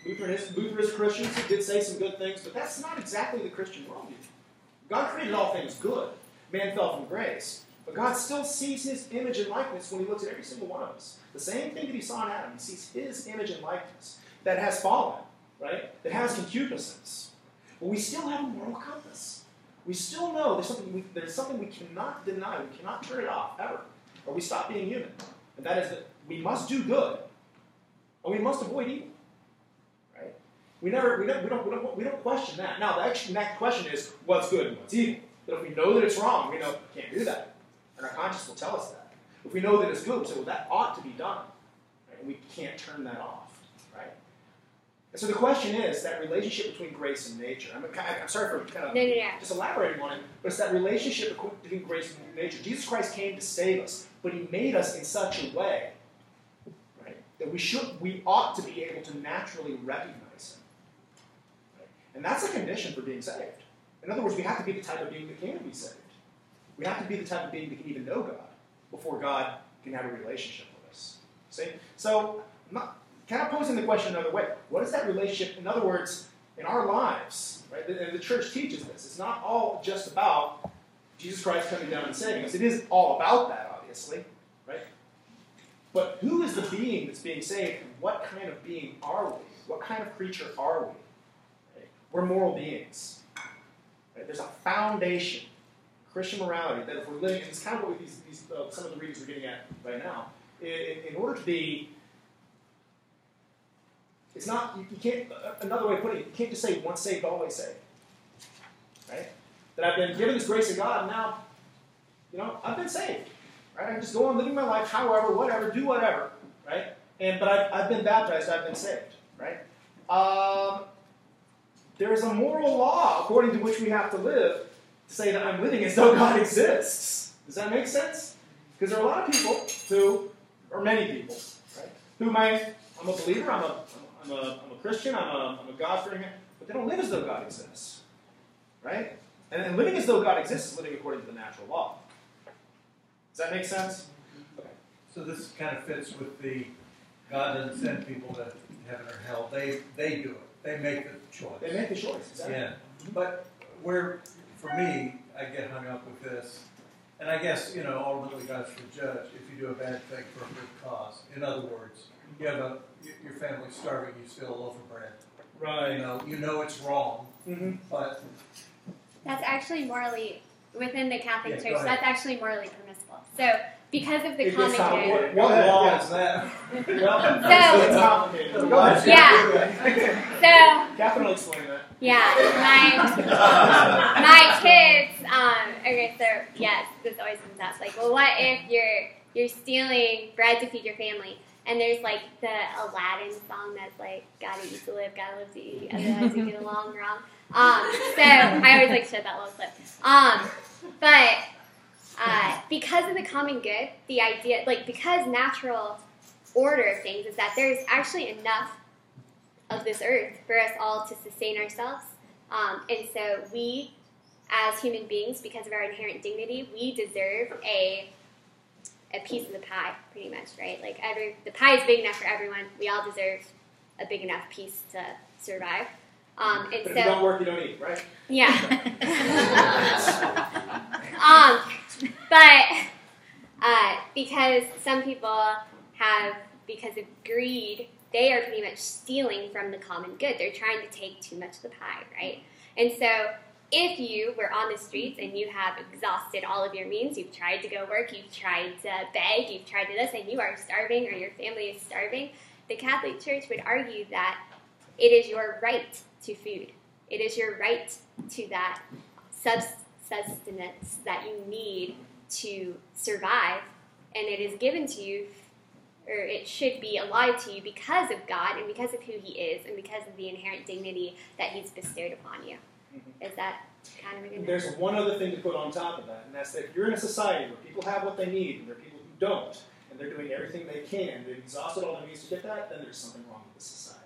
Lutherist Christians who did say some good things, but that's not exactly the Christian worldview. God created all things good. Man fell from grace. But God still sees his image and likeness when he looks at every single one of us. The same thing that he saw in Adam. He sees his image and likeness that has fallen, right? That has concupiscence. But we still have a moral compass. We still know there's something we cannot deny. We cannot turn it off, ever. Or we stop being human. And that is that we must do good. And we must avoid evil. Right? We don't question that. Now, the next question is, what's good and what's evil? But if we know that it's wrong, we know we can't do that. And our conscience will tell us that. If we know that it's good, we'll say, well, that ought to be done. Right? And we can't turn that off. Right? And so the question is that relationship between grace and nature. I'm sorry for kind of just elaborating on it, but it's that relationship between grace and nature. Jesus Christ came to save us, but he made us in such a way, right, that we ought to be able to naturally recognize him. Right? And that's a condition for being saved. In other words, we have to be the type of being that can be saved. We have to be the type of being that can even know God before God can have a relationship with us. See? So, I'm not kind of posing the question another way. What is that relationship? In other words, in our lives, right? And the church teaches this. It's not all just about Jesus Christ coming down and saving us. It is all about that, obviously, right? But who is the being that's being saved, and what kind of being are we? What kind of creature are we? Right? We're moral beings. Right? There's a foundation, Christian morality, that if we're living, and it's kind of what some of the readings we're getting at right now, in order to be. It's not, you can't, another way of putting it, you can't just say once saved, always saved. Right? That I've been given this grace of God, and now, I've been saved. Right? I can just go on living my life, however, whatever, do whatever. Right? But I've been baptized, I've been saved. Right? There is a moral law according to which we have to live to say that I'm living as though God exists. Does that make sense? Because there are a lot of people or many people, right, who I'm a believer, I'm a Christian, I'm a God-fearing, but they don't live as though God exists. Right? And living as though God exists is living according to the natural law. Does that make sense? Okay. So this kind of fits with the God doesn't send people to heaven or hell. They do it. They make the choice. They make the choice, exactly. Yeah. But for me, I get hung up with this. And I guess, ultimately God's the judge if you do a bad thing for a good cause. In other words, you have your family's starving, you steal a loaf of bread. Right. You know it's wrong, but... That's actually morally, within the Catholic Church, that's actually morally permissible. So, because of the common good... What law is that? Catherine will explain that. Yeah, my kids, okay, so, yes, this always comes out. It's like, well, what if you're stealing bread to feed your family? And there's like the Aladdin song that's like, gotta eat to live, gotta live to eat, otherwise you get along wrong. So I always like to show that little clip. But because of the common good, the idea, like because natural order of things is that there's actually enough of this earth for us all to sustain ourselves. And so we, as human beings, because of our inherent dignity, we deserve a piece of the pie, pretty much, right? Like the pie is big enough for everyone. We all deserve a big enough piece to survive. But if you don't work, you don't eat, right? Yeah. But because some people have, because of greed, they are pretty much stealing from the common good. They're trying to take too much of the pie, right? And so if you were on the streets and you have exhausted all of your means, you've tried to go work, you've tried to beg, you've tried to this, and you are starving or your family is starving, the Catholic Church would argue that it is your right to food. It is your right to that sustenance that you need to survive, and it is given to you, or it should be allotted to you because of God and because of who He is and because of the inherent dignity that He's bestowed upon you. Is that kind of a good There's one other thing to put on top of that, and that's that if you're in a society where people have what they need and there are people who don't, and they're doing everything they can, they've exhausted all their means to get that, then there's something wrong with the society.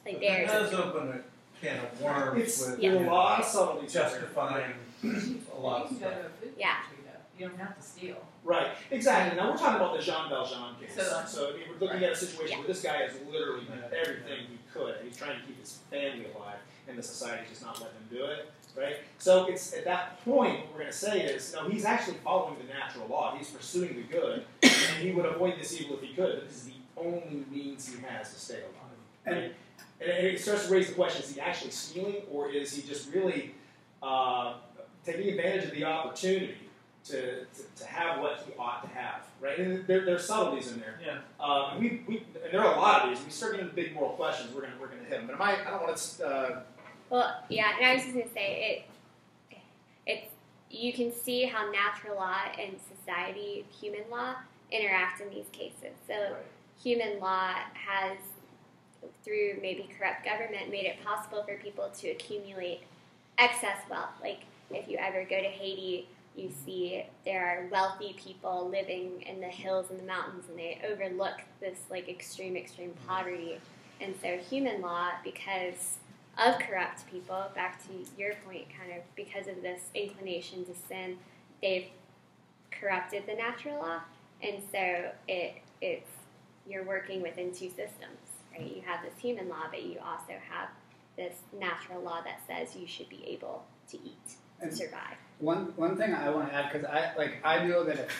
Like It does open a can of worms with a lot of subtleties justifying a lot of You can stuff. go to a food Yeah. pantry, though. You don't have to steal. Right, exactly. Now we're talking about the Jean Valjean case. So, So I mean, we're looking at a situation where this guy has literally done everything he could. He's trying to keep his family alive, and the society's just not letting him do it. Right? So it's at that point what we're going to say is, no, he's actually following the natural law. He's pursuing the good, and he would avoid this evil if he could. But this is the only means he has to stay alive. Right? And it starts to raise the question: is he actually stealing, or is he just really taking advantage of the opportunity to have what he ought to have? Right? And there's subtleties in there. Yeah. And there are a lot of these. We start getting into big moral questions. We're gonna hit them. But I don't want to. Well, yeah, and I was just going to say, you can see how natural law and society, human law, interact in these cases. So human law has, through maybe corrupt government, made it possible for people to accumulate excess wealth. Like, if you ever go to Haiti, you see there are wealthy people living in the hills and the mountains, and they overlook this, like, extreme poverty. And so human law, because of corrupt people, back to your point, kind of because of this inclination to sin, they've corrupted the natural law, and so it's you're working within two systems, right? You have this human law, but you also have this natural law that says you should be able to eat and survive. One thing I want to add, because I know that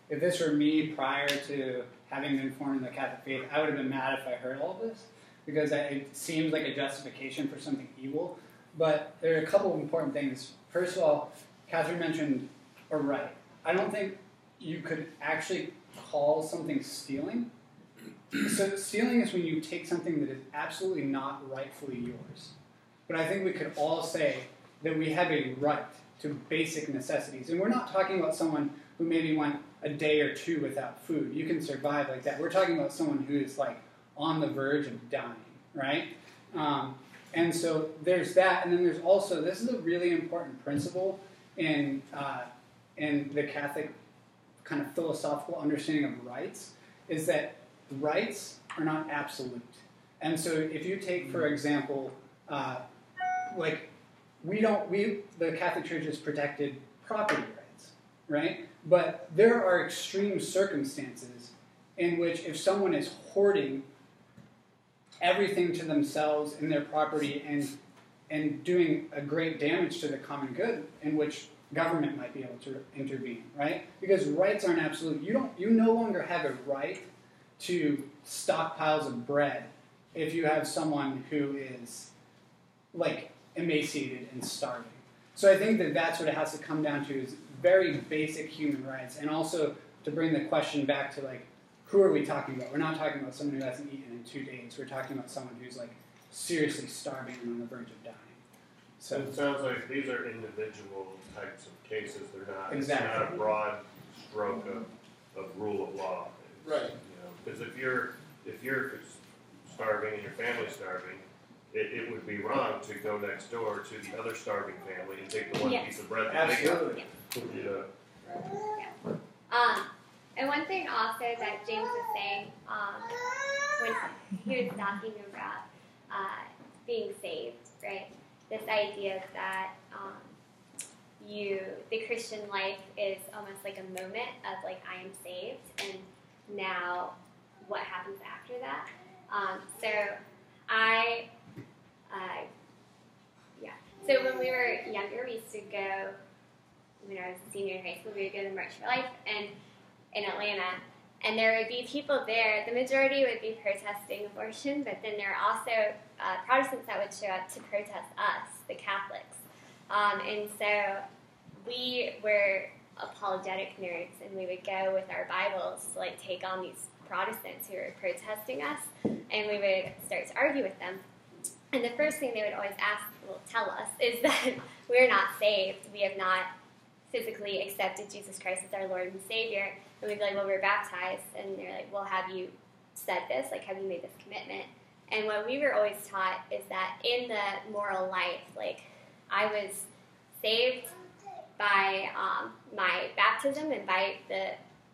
if this were me prior to having been formed in the Catholic faith, I would have been mad if I heard all this, because it seems like a justification for something evil. But there are a couple of important things. First of all, Catherine mentioned a right. I don't think you could actually call something stealing. So stealing is when you take something that is absolutely not rightfully yours. But I think we could all say that we have a right to basic necessities. And we're not talking about someone who maybe went a day or two without food. You can survive like that. We're talking about someone who is like on the verge of dying, right? And so there's that, and then there's also, this is a really important principle in the Catholic kind of philosophical understanding of rights, is that rights are not absolute. And so if you take, for example, the Catholic Church has protected property rights, right? But there are extreme circumstances in which if someone is hoarding everything to themselves and their property and doing a great damage to the common good, in which government might be able to intervene, right? Because rights aren't absolute. You no longer have a right to stockpiles of bread if you have someone who is like emaciated and starving. So I think that that's what it has to come down to, is very basic human rights. And also to bring the question back to, like, who are we talking about? We're not talking about someone who hasn't eaten in 2 days. We're talking about someone who's like seriously starving and on the verge of dying. So it sounds like these are individual types of cases. They're not, exactly. It's not a broad stroke of rule of law. Right. You know, because if you're starving and your family's starving, it would be wrong to go next door to the other starving family and take the one piece of bread that Absolutely. they got. Yeah. And one thing also that James was saying when he was talking about being saved, right? This idea that the Christian life is almost like a moment of like, I am saved, and now what happens after that? So when we were younger, we used to go, when I was a senior in high school, we would go to the March for Life in Atlanta, and there would be people there. The majority would be protesting abortion, but then there are also Protestants that would show up to protest us, the Catholics. And so we were apologetic nerds, and we would go with our Bibles to like take on these Protestants who were protesting us, and we would start to argue with them. And the first thing they would always tell us is that we're not saved. We have not physically accepted Jesus Christ as our Lord and Savior. And we'd be like, well, we're baptized. And they're like, well, have you said this? Like, have you made this commitment? And what we were always taught is that in the moral life, like, I was saved by my baptism and by the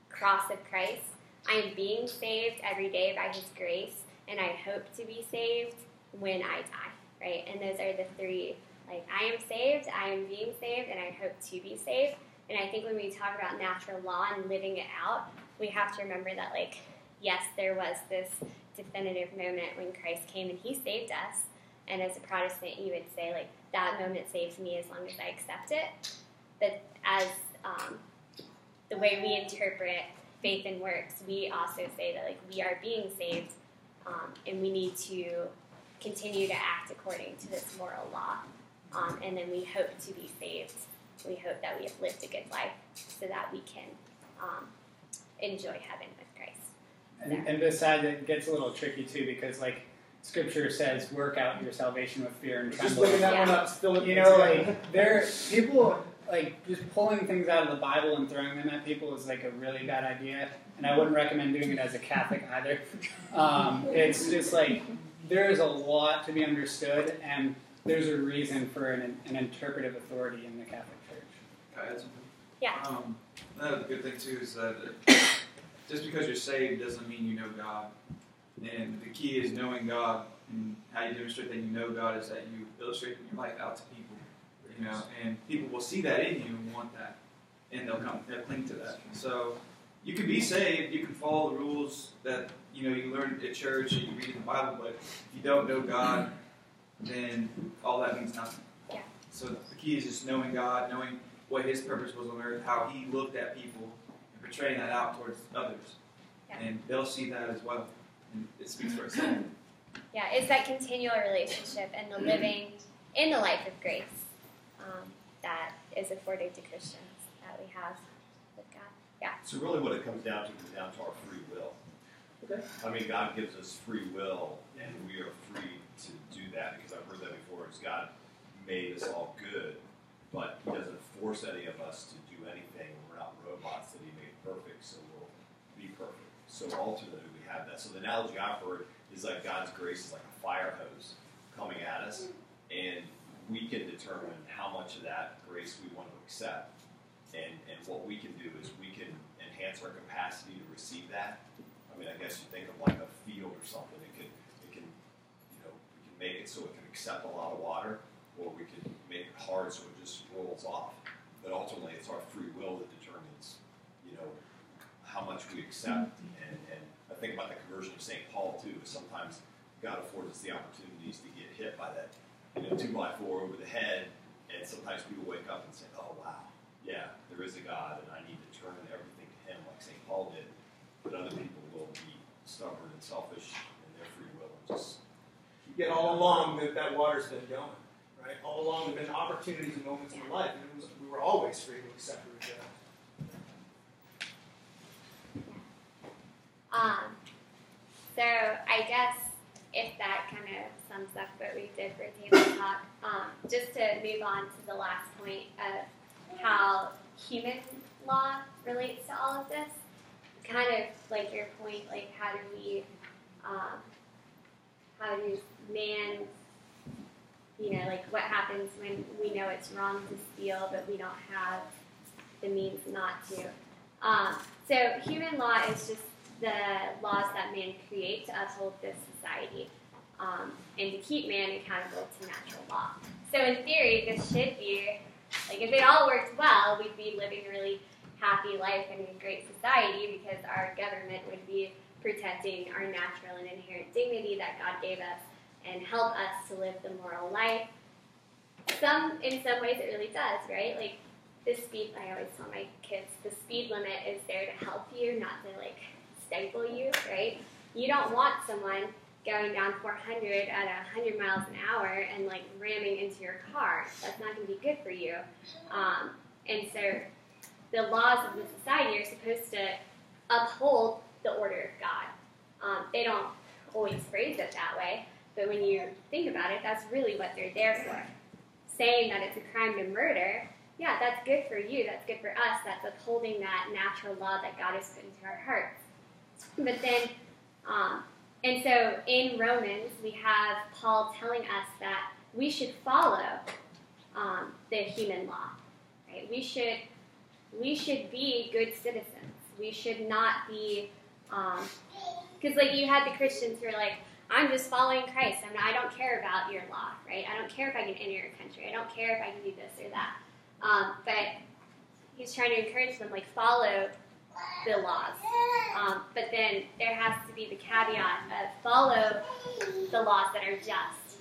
cross of Christ. I am being saved every day by His grace, and I hope to be saved when I die, right? And those are the three, like, I am saved, I am being saved, and I hope to be saved. And I think when we talk about natural law and living it out, we have to remember that, like, yes, there was this definitive moment when Christ came and He saved us. And as a Protestant, you would say, like, that moment saves me as long as I accept it. But as the way we interpret faith and works, we also say that, like, we are being saved, and we need to continue to act according to this moral law. And then we hope to be saved. We hope that we have lived a good life so that we can enjoy heaven with Christ. And this side, it gets a little tricky too, because like Scripture says, work out your salvation with fear and trembling. Just looking that one up, still, you know, like there, people like just pulling things out of the Bible and throwing them at people is like a really bad idea, and I wouldn't recommend doing it as a Catholic either. It's just like there is a lot to be understood, and there's a reason for an interpretive authority in the Catholic Church. Can I add something? Yeah. Another good thing too is that just because you're saved doesn't mean you know God. And the key is knowing God, and how you demonstrate that you know God is that you illustrate your life out to people, you know, and people will see that in you and want that, and they'll cling to that. So you can be saved, you can follow the rules that you learn at church and you read in the Bible, but if you don't know God, then all that means nothing. Yeah. So the key is just knowing God, knowing what His purpose was on earth, how He looked at people, and portraying that out towards others, and they'll see that as well. And it speaks for itself. Yeah, it's that continual relationship and the living in the life of grace that is afforded to Christians that we have with God. Yeah. So really what it comes down to our free will. Okay. I mean, God gives us free will, and we are free to do that, because I've heard that before, is God made us all good, but He doesn't force any of us to do anything. We're not robots that He made perfect, so we'll be perfect. So ultimately we have that. So the analogy I've heard is like God's grace is like a fire hose coming at us, and we can determine how much of that grace we want to accept. And what we can do is we can enhance our capacity to receive that. I mean, I guess you think of like a field or something. It can we can make it so it can accept a lot of water, or we can make it hard so it just rolls off. But ultimately, it's our free will that determines, how much we accept. And I think about the conversion of St. Paul too. Sometimes God affords us the opportunities to get hit by that 2x4 over the head, and sometimes people wake up and say, "Oh wow, yeah, there is a God, and I need to turn everything to Him," like St. Paul did. But other people will be stubborn and selfish in their free will and just. Yet all along that water's been going, right? All along there have been opportunities and moments in life, and we were always free to accept or reject. So I guess if that kind of sums up what we did for table talk, just to move on to the last point of how human law relates to all of this, kind of like your point, like how does man, like what happens when we know it's wrong to steal, but we don't have the means not to. So human law is just the laws that man creates to uphold this society, and to keep man accountable to natural law. So in theory, this should be, like, if it all worked well, we'd be living a really happy life in a great society, because our government would be protecting our natural and inherent dignity that God gave us and help us to live the moral life. In some ways it really does, right? Like, the speed, I always tell my kids, the speed limit is there to help you, not to, like, stifle you, right? You don't want someone going down 400 at 100 miles an hour and like ramming into your car. That's not going to be good for you. And so the laws of the society are supposed to uphold the order of God. They don't always phrase it that way, but when you think about it, that's really what they're there for. Saying that it's a crime to murder, yeah, that's good for you, that's good for us, that's upholding that natural law that God has put into our hearts. But then, and so in Romans, we have Paul telling us that we should follow the human law, right? We should be good citizens. We should not be, because like you had the Christians who are like, I'm just following Christ. I don't care about your law, right? I don't care if I can enter your country. I don't care if I can do this or that. But he's trying to encourage them, like, follow the laws. But then there has to be the caveat of follow the laws that are just.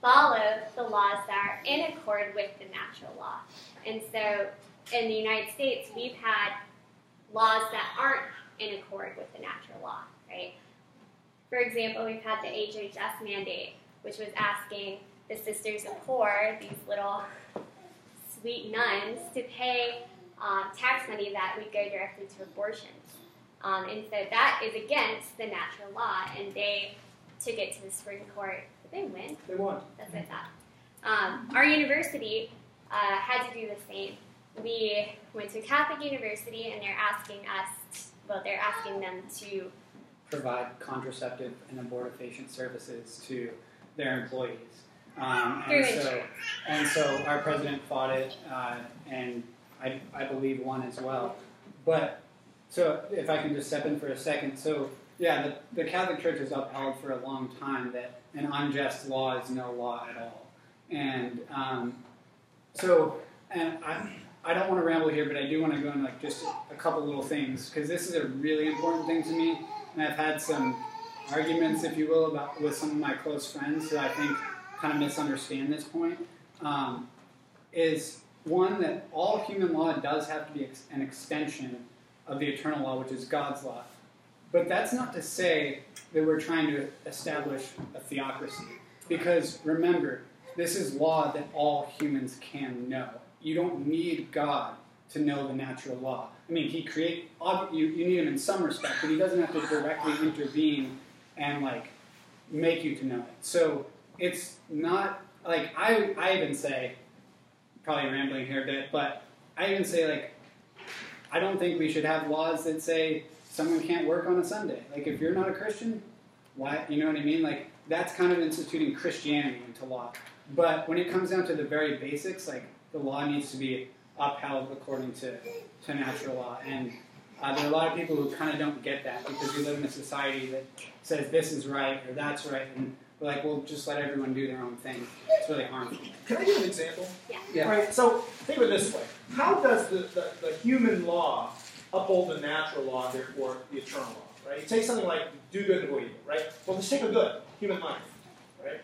Follow the laws that are in accord with the natural law. And so in the United States, we've had laws that aren't in accord with the natural law, right? For example, we've had the HHS mandate, which was asking the Sisters of Poor, these little sweet nuns, to pay tax money that would go directly to abortions. And so that is against the natural law, and they took it to the Supreme Court. Did they win? They won. That's what I thought. Our university had to do the same. We went to a Catholic university, and they're asking them to provide contraceptive and abortifacient services to their employees. And so our president fought it, and I believe won as well. But so if I can just step in for a second. So yeah, the Catholic Church has upheld for a long time that an unjust law is no law at all. And I don't want to ramble here, but I do want to go into like just a couple little things, because this is a really important thing to me, and I've had some arguments, if you will, with some of my close friends who I think kind of misunderstand this point. Is one, that all human law does have to be an extension of the eternal law, which is God's law. But that's not to say that we're trying to establish a theocracy, because remember, this is law that all humans can know. You don't need God to know the natural law. I mean, you need him in some respect, but he doesn't have to directly intervene and like make you to know it. So it's not like I even say, probably rambling here a bit, but I even say like I don't think we should have laws that say someone can't work on a Sunday. Like if you're not a Christian, why? You know what I mean? Like that's kind of instituting Christianity into law. But when it comes down to the very basics, like the law needs to be upheld according to natural law. And there are a lot of people who kind of don't get that, because we live in a society that says this is right or that's right, and we're like, well, just let everyone do their own thing. It's really harmful. Can I give an example? Yeah. Right. So think of it this way: how does the human law uphold the natural law, and therefore the eternal law? Right. You take something like do good and avoid evil. Right. Well, let's take a good human life. Right.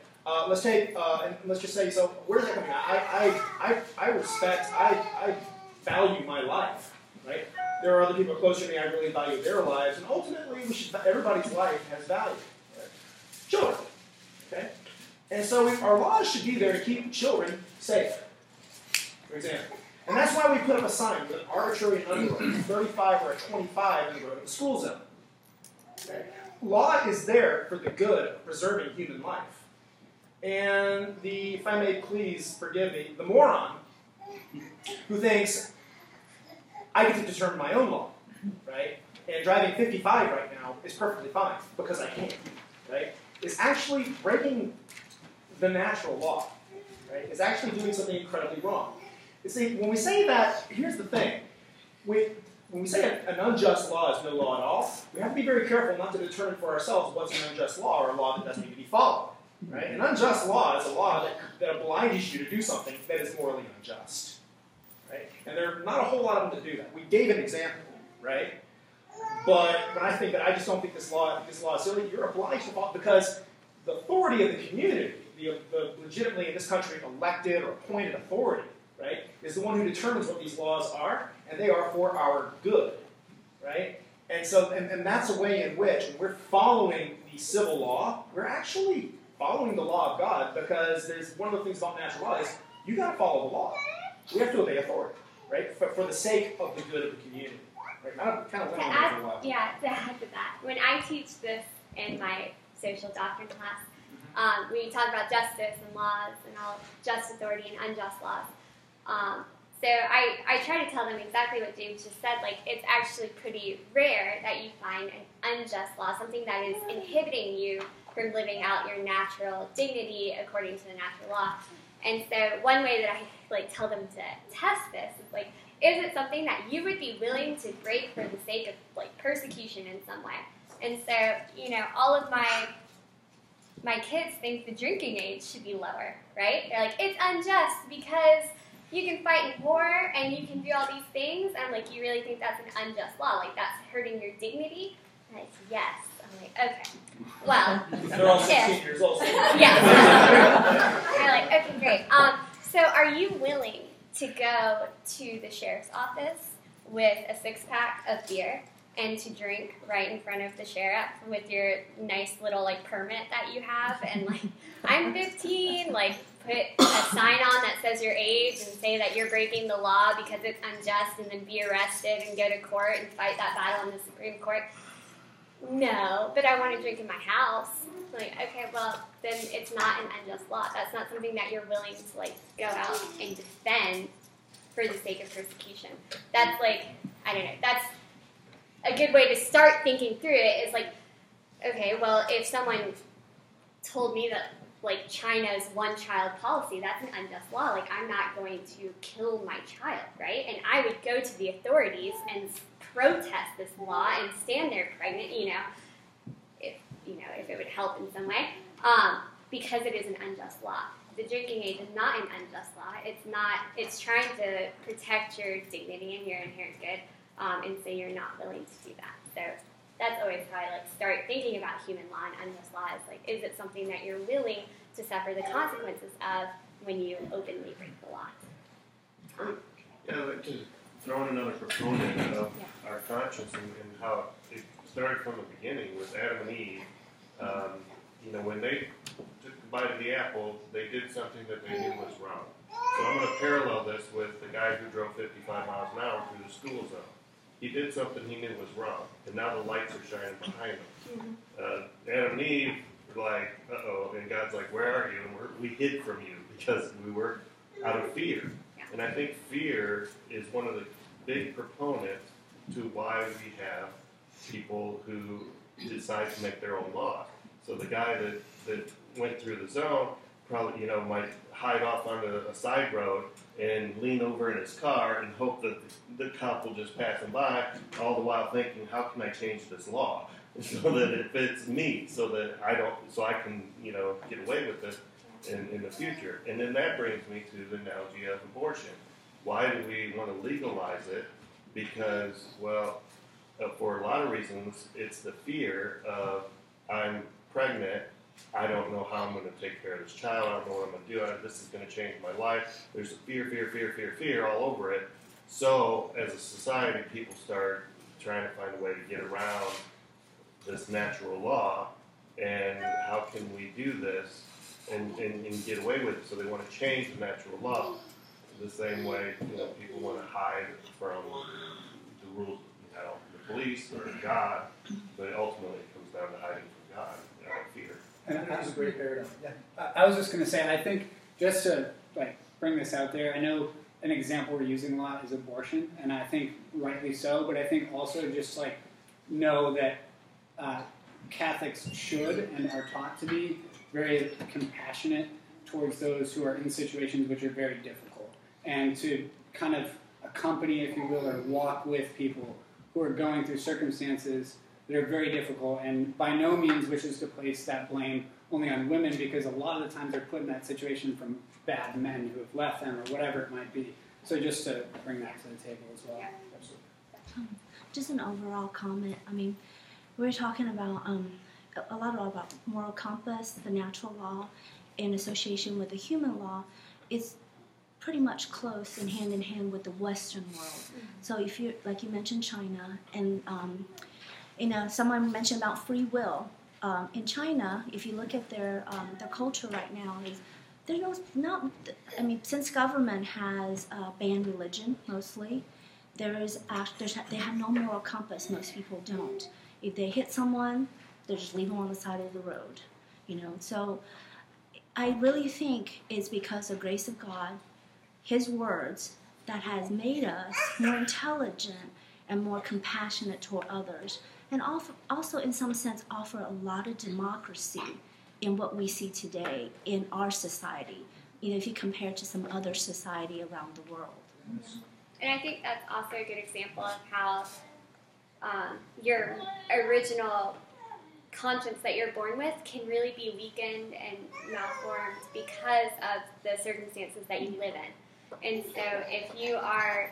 Let's take and let's just say. So where is that coming out? I respect. I value my life. Right. There are other people closer to me. I really value their lives, and ultimately, everybody's life has value. Right? Children. Okay? And so our laws should be there to keep children safe, for example. And that's why we put up a sign with an arbitrary number, 35 or a 25 in the road of the school zone. Okay? Law is there for the good of preserving human life. And if I may please forgive me, the moron who thinks I get to determine my own law, right? And driving 55 right now is perfectly fine because I can, right? Is actually breaking the natural law, right? Is actually doing something incredibly wrong. You see, when we say that, here's the thing. When we say an unjust law is no law at all, we have to be very careful not to determine for ourselves what's an unjust law or a law that doesn't need to be followed, right? An unjust law is a law that obliges you to do something that is morally unjust, right? And there are not a whole lot of them to do that. We gave an example, right? But when I don't think this law is silly, you're obliged to follow, because the authority of the community, the legitimately in this country elected or appointed authority, right, is the one who determines what these laws are, and they are for our good, right? And so, and that's a way in which, when we're following the civil law, we're actually following the law of God, because there's one of the things about natural law is you got to follow the law. We have to obey authority, right? For the sake of the good of the community. Right? I kind of went on there for a while. Yeah, to add to that, when I teach this in my social doctrine class, we talk about justice and laws and all just authority and unjust laws. So I try to tell them exactly what James just said. Like, it's actually pretty rare that you find an unjust law, something that is inhibiting you from living out your natural dignity according to the natural law. And so one way that I tell them to test this is is it something that you would be willing to break for the sake of persecution in some way? And so, all of my kids think the drinking age should be lower, right? They're like, it's unjust because you can fight in war and you can do all these things. I'm like, you really think that's an unjust law? That's hurting your dignity? And like, yes. I'm like, okay. Well, they're all 16 years old. Yes. They're like, okay, great. So are you willing to go to the sheriff's office with a 6-pack of beer and to drink right in front of the sheriff with your nice little permit that you have and I'm 15, put a sign on that says your age and say that you're breaking the law because it's unjust, and then be arrested and go to court and fight that battle in the Supreme Court? No, but I want to drink in my house. Okay, well, then it's not an unjust law. That's not something that you're willing to go out and defend for the sake of persecution. That's I don't know, that's a good way to start thinking through it is okay, well, if someone told me that China's one-child policy, that's an unjust law. I'm not going to kill my child, right? And I would go to the authorities and protest this law and stand there pregnant, if it would help in some way, because it is an unjust law. The drinking age is not an unjust law. It's trying to protect your dignity and your inherent good, and so you're not willing to do that. So that's always how I start thinking about human law and unjust law. Is it something that you're willing to suffer the consequences of when you openly break the law? Yeah, to throw in another component of our conscience and how it started from the beginning with Adam and Eve. When they took a bite of the apple, they did something that they knew was wrong. So I'm going to parallel this with the guy who drove 55 miles an hour through the school zone. He did something he knew was wrong, and now the lights are shining behind him. Adam and Eve were like, uh-oh, and God's like, where are you? And we hid from you because we were out of fear. And I think fear is one of the big proponents to why we have people who decide to make their own laws. So the guy that went through the zone probably, might hide off onto a side road and lean over in his car and hope that the cop will just pass him by, all the while thinking, how can I change this law so that it fits me, so that I can, get away with it in the future. And then that brings me to the analogy of abortion. Why do we want to legalize it? Because, well, for a lot of reasons, it's the fear of, I'm pregnant, I don't know how I'm going to take care of this child, I don't know what I'm going to do, this is going to change my life. There's a fear all over it. So, as a society, people start trying to find a way to get around this natural law, and how can we do this and get away with it? So they want to change the natural law the same way people want to hide from the rules, the police or God, but ultimately it comes down to hiding from God, fear. And that's a great paradigm. Yeah. I was just going to say, and I think just to bring this out there, I know an example we're using a lot is abortion, and I think rightly so, but I think also just know that Catholics should and are taught to be very compassionate towards those who are in situations which are very difficult, and to kind of accompany, if you will, or walk with people who are going through circumstances that are very difficult, and by no means wishes to place that blame only on women, because a lot of the times they're put in that situation from bad men who have left them or whatever it might be. So just to bring that to the table as well. Just an overall comment. I mean, we're talking about a lot about moral compass, the natural law, in association with the human law. It's pretty much close and hand in hand with the Western world. So if you, like you mentioned China, and someone mentioned about free will. in China, if you look at their culture right now, since government has banned religion mostly, they have no moral compass. Most people don't. If they hit someone, they just leave them on the side of the road. So I really think it's because of the grace of God, His words, that has made us more intelligent and more compassionate toward others, and also in some sense offer a lot of democracy in what we see today in our society, if you compare to some other society around the world. And I think that's also a good example of how your original conscience that you're born with can really be weakened and malformed because of the circumstances that you live in. And so if you are,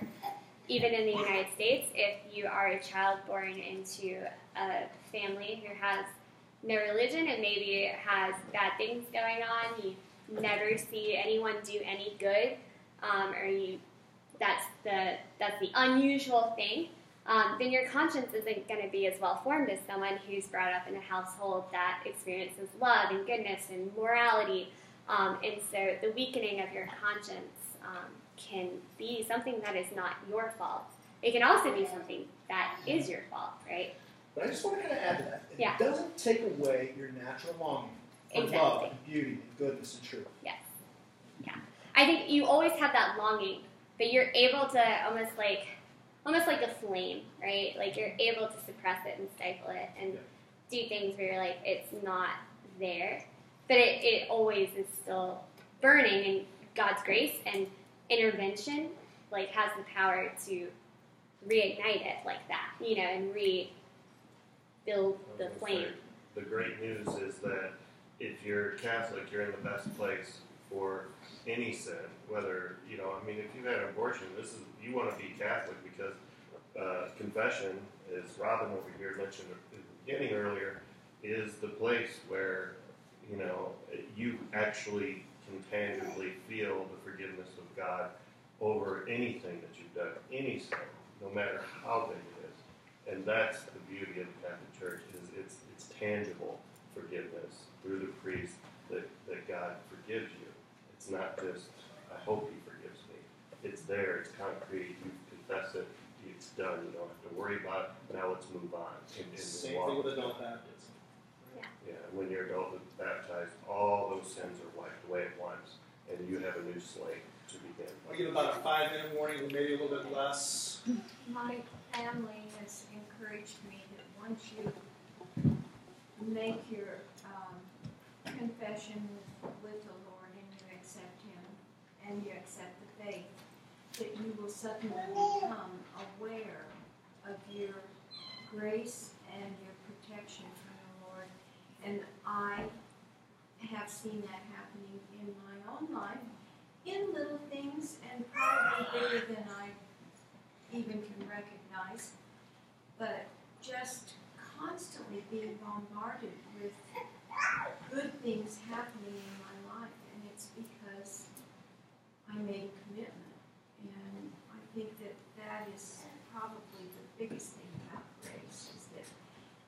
even in the United States, if you are a child born into a family who has no religion and maybe has bad things going on, you never see anyone do any good, that's the unusual thing, then your conscience isn't going to be as well formed as someone who's brought up in a household that experiences love and goodness and morality. And so the weakening of your conscience can be something that is not your fault. It can also be something that is your fault, right? But I just want to kind of add to that. Yeah. It doesn't take away your natural longing for love and beauty and goodness and truth. Yes. Yeah. I think you always have that longing, but you're able to almost like a flame, right? Like you're able to suppress it and stifle it and do things where you're like, it's not there. But it always is still burning, and God's grace and intervention like has the power to reignite it like that, and rebuild the flame. The great news is that if you're Catholic, you're in the best place for any sin, whether, if you've had an abortion, you want to be Catholic because confession, as Robin over here mentioned at the beginning earlier, is the place where, you actually can tangibly feel the forgiveness of God over anything that you've done, any sin, no matter how big it is. And that's the beauty of the Catholic Church, is it's tangible forgiveness through the priest that God forgives you. It's not just, I hope He forgives me. It's there, it's concrete, you confess it, it's done, you don't have to worry about it, now let's move on. Same thing with adult baptism. Yeah, when you're adult baptized, all those sins are wiped away at once, and you have a new slate to begin. I'll give about a 5-minute warning, maybe a little bit less. My family has encouraged me that once you make your confession with the Lord and you accept Him and you accept the faith, that you will suddenly become aware of your grace and your protection from the Lord. And I have seen that happening in my own life, in little things and probably bigger than I even can recognize, but just constantly being bombarded with good things happening in my life, and it's because I made a commitment. And I think that is probably the biggest thing about grace, is that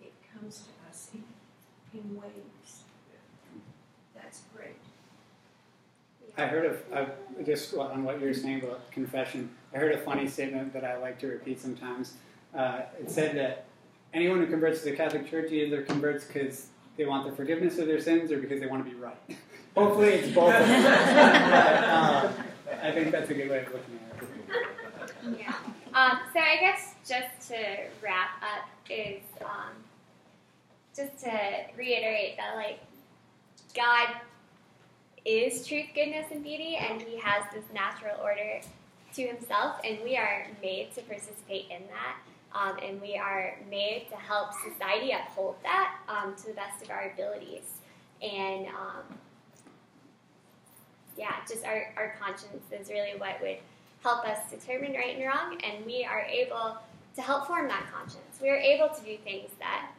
it comes to us in waves. That's great. I heard just on what you were saying about confession, I heard a funny statement that I like to repeat sometimes. It said that anyone who converts to the Catholic Church either converts because they want the forgiveness of their sins or because they want to be right. Hopefully it's both of them. But, I think that's a good way of looking at it. Yeah. So I guess just to wrap up is just to reiterate that God is truth, goodness, and beauty, and He has this natural order to Himself, and we are made to participate in that. And we are made to help society uphold that to the best of our abilities. And just our conscience is really what would help us determine right and wrong, and we are able to help form that conscience. We are able to do things that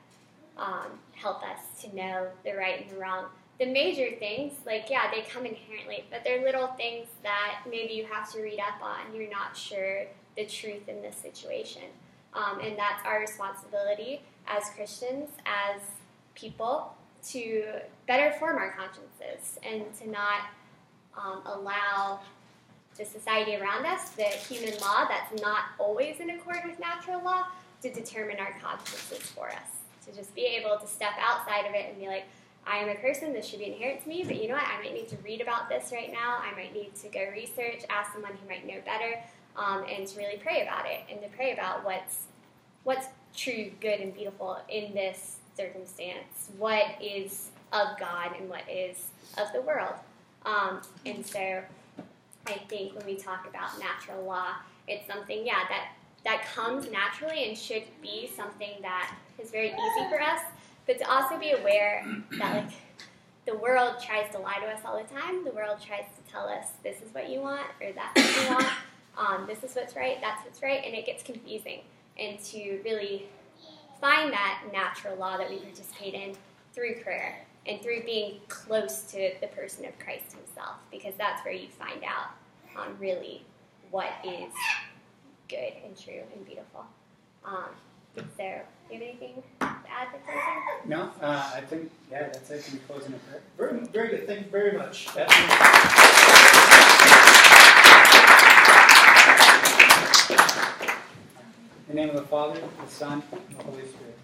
help us to know the right and the wrong. The major things, they come inherently, but they're little things that maybe you have to read up on. You're not sure the truth in this situation. And that's our responsibility as Christians, as people to better form our consciences and to not allow the society around us, the human law that's not always in accord with natural law, to determine our consciences for us. To just be able to step outside of it and be like, I am a person, this should be inherent to me, but you know what, I might need to read about this right now, I might need to go research, ask someone who might know better, and to really pray about it, and to pray about what's true, good, and beautiful in this circumstance, what is of God and what is of the world. And so I think when we talk about natural law, it's something, that comes naturally and should be something that is very easy for us, but to also be aware that the world tries to lie to us all the time. The world tries to tell us this is what you want or that's what you want. This is what's right, that's what's right, and it gets confusing. And to really find that natural law that we participate in through prayer and through being close to the person of Christ himself, because that's where you find out really what is good and true and beautiful. So, do you have anything to add for closing? No, I think, that's it. Can we close in a prayer? Very, very good. Thank you very much. In the name of the Father, the Son, and the Holy Spirit.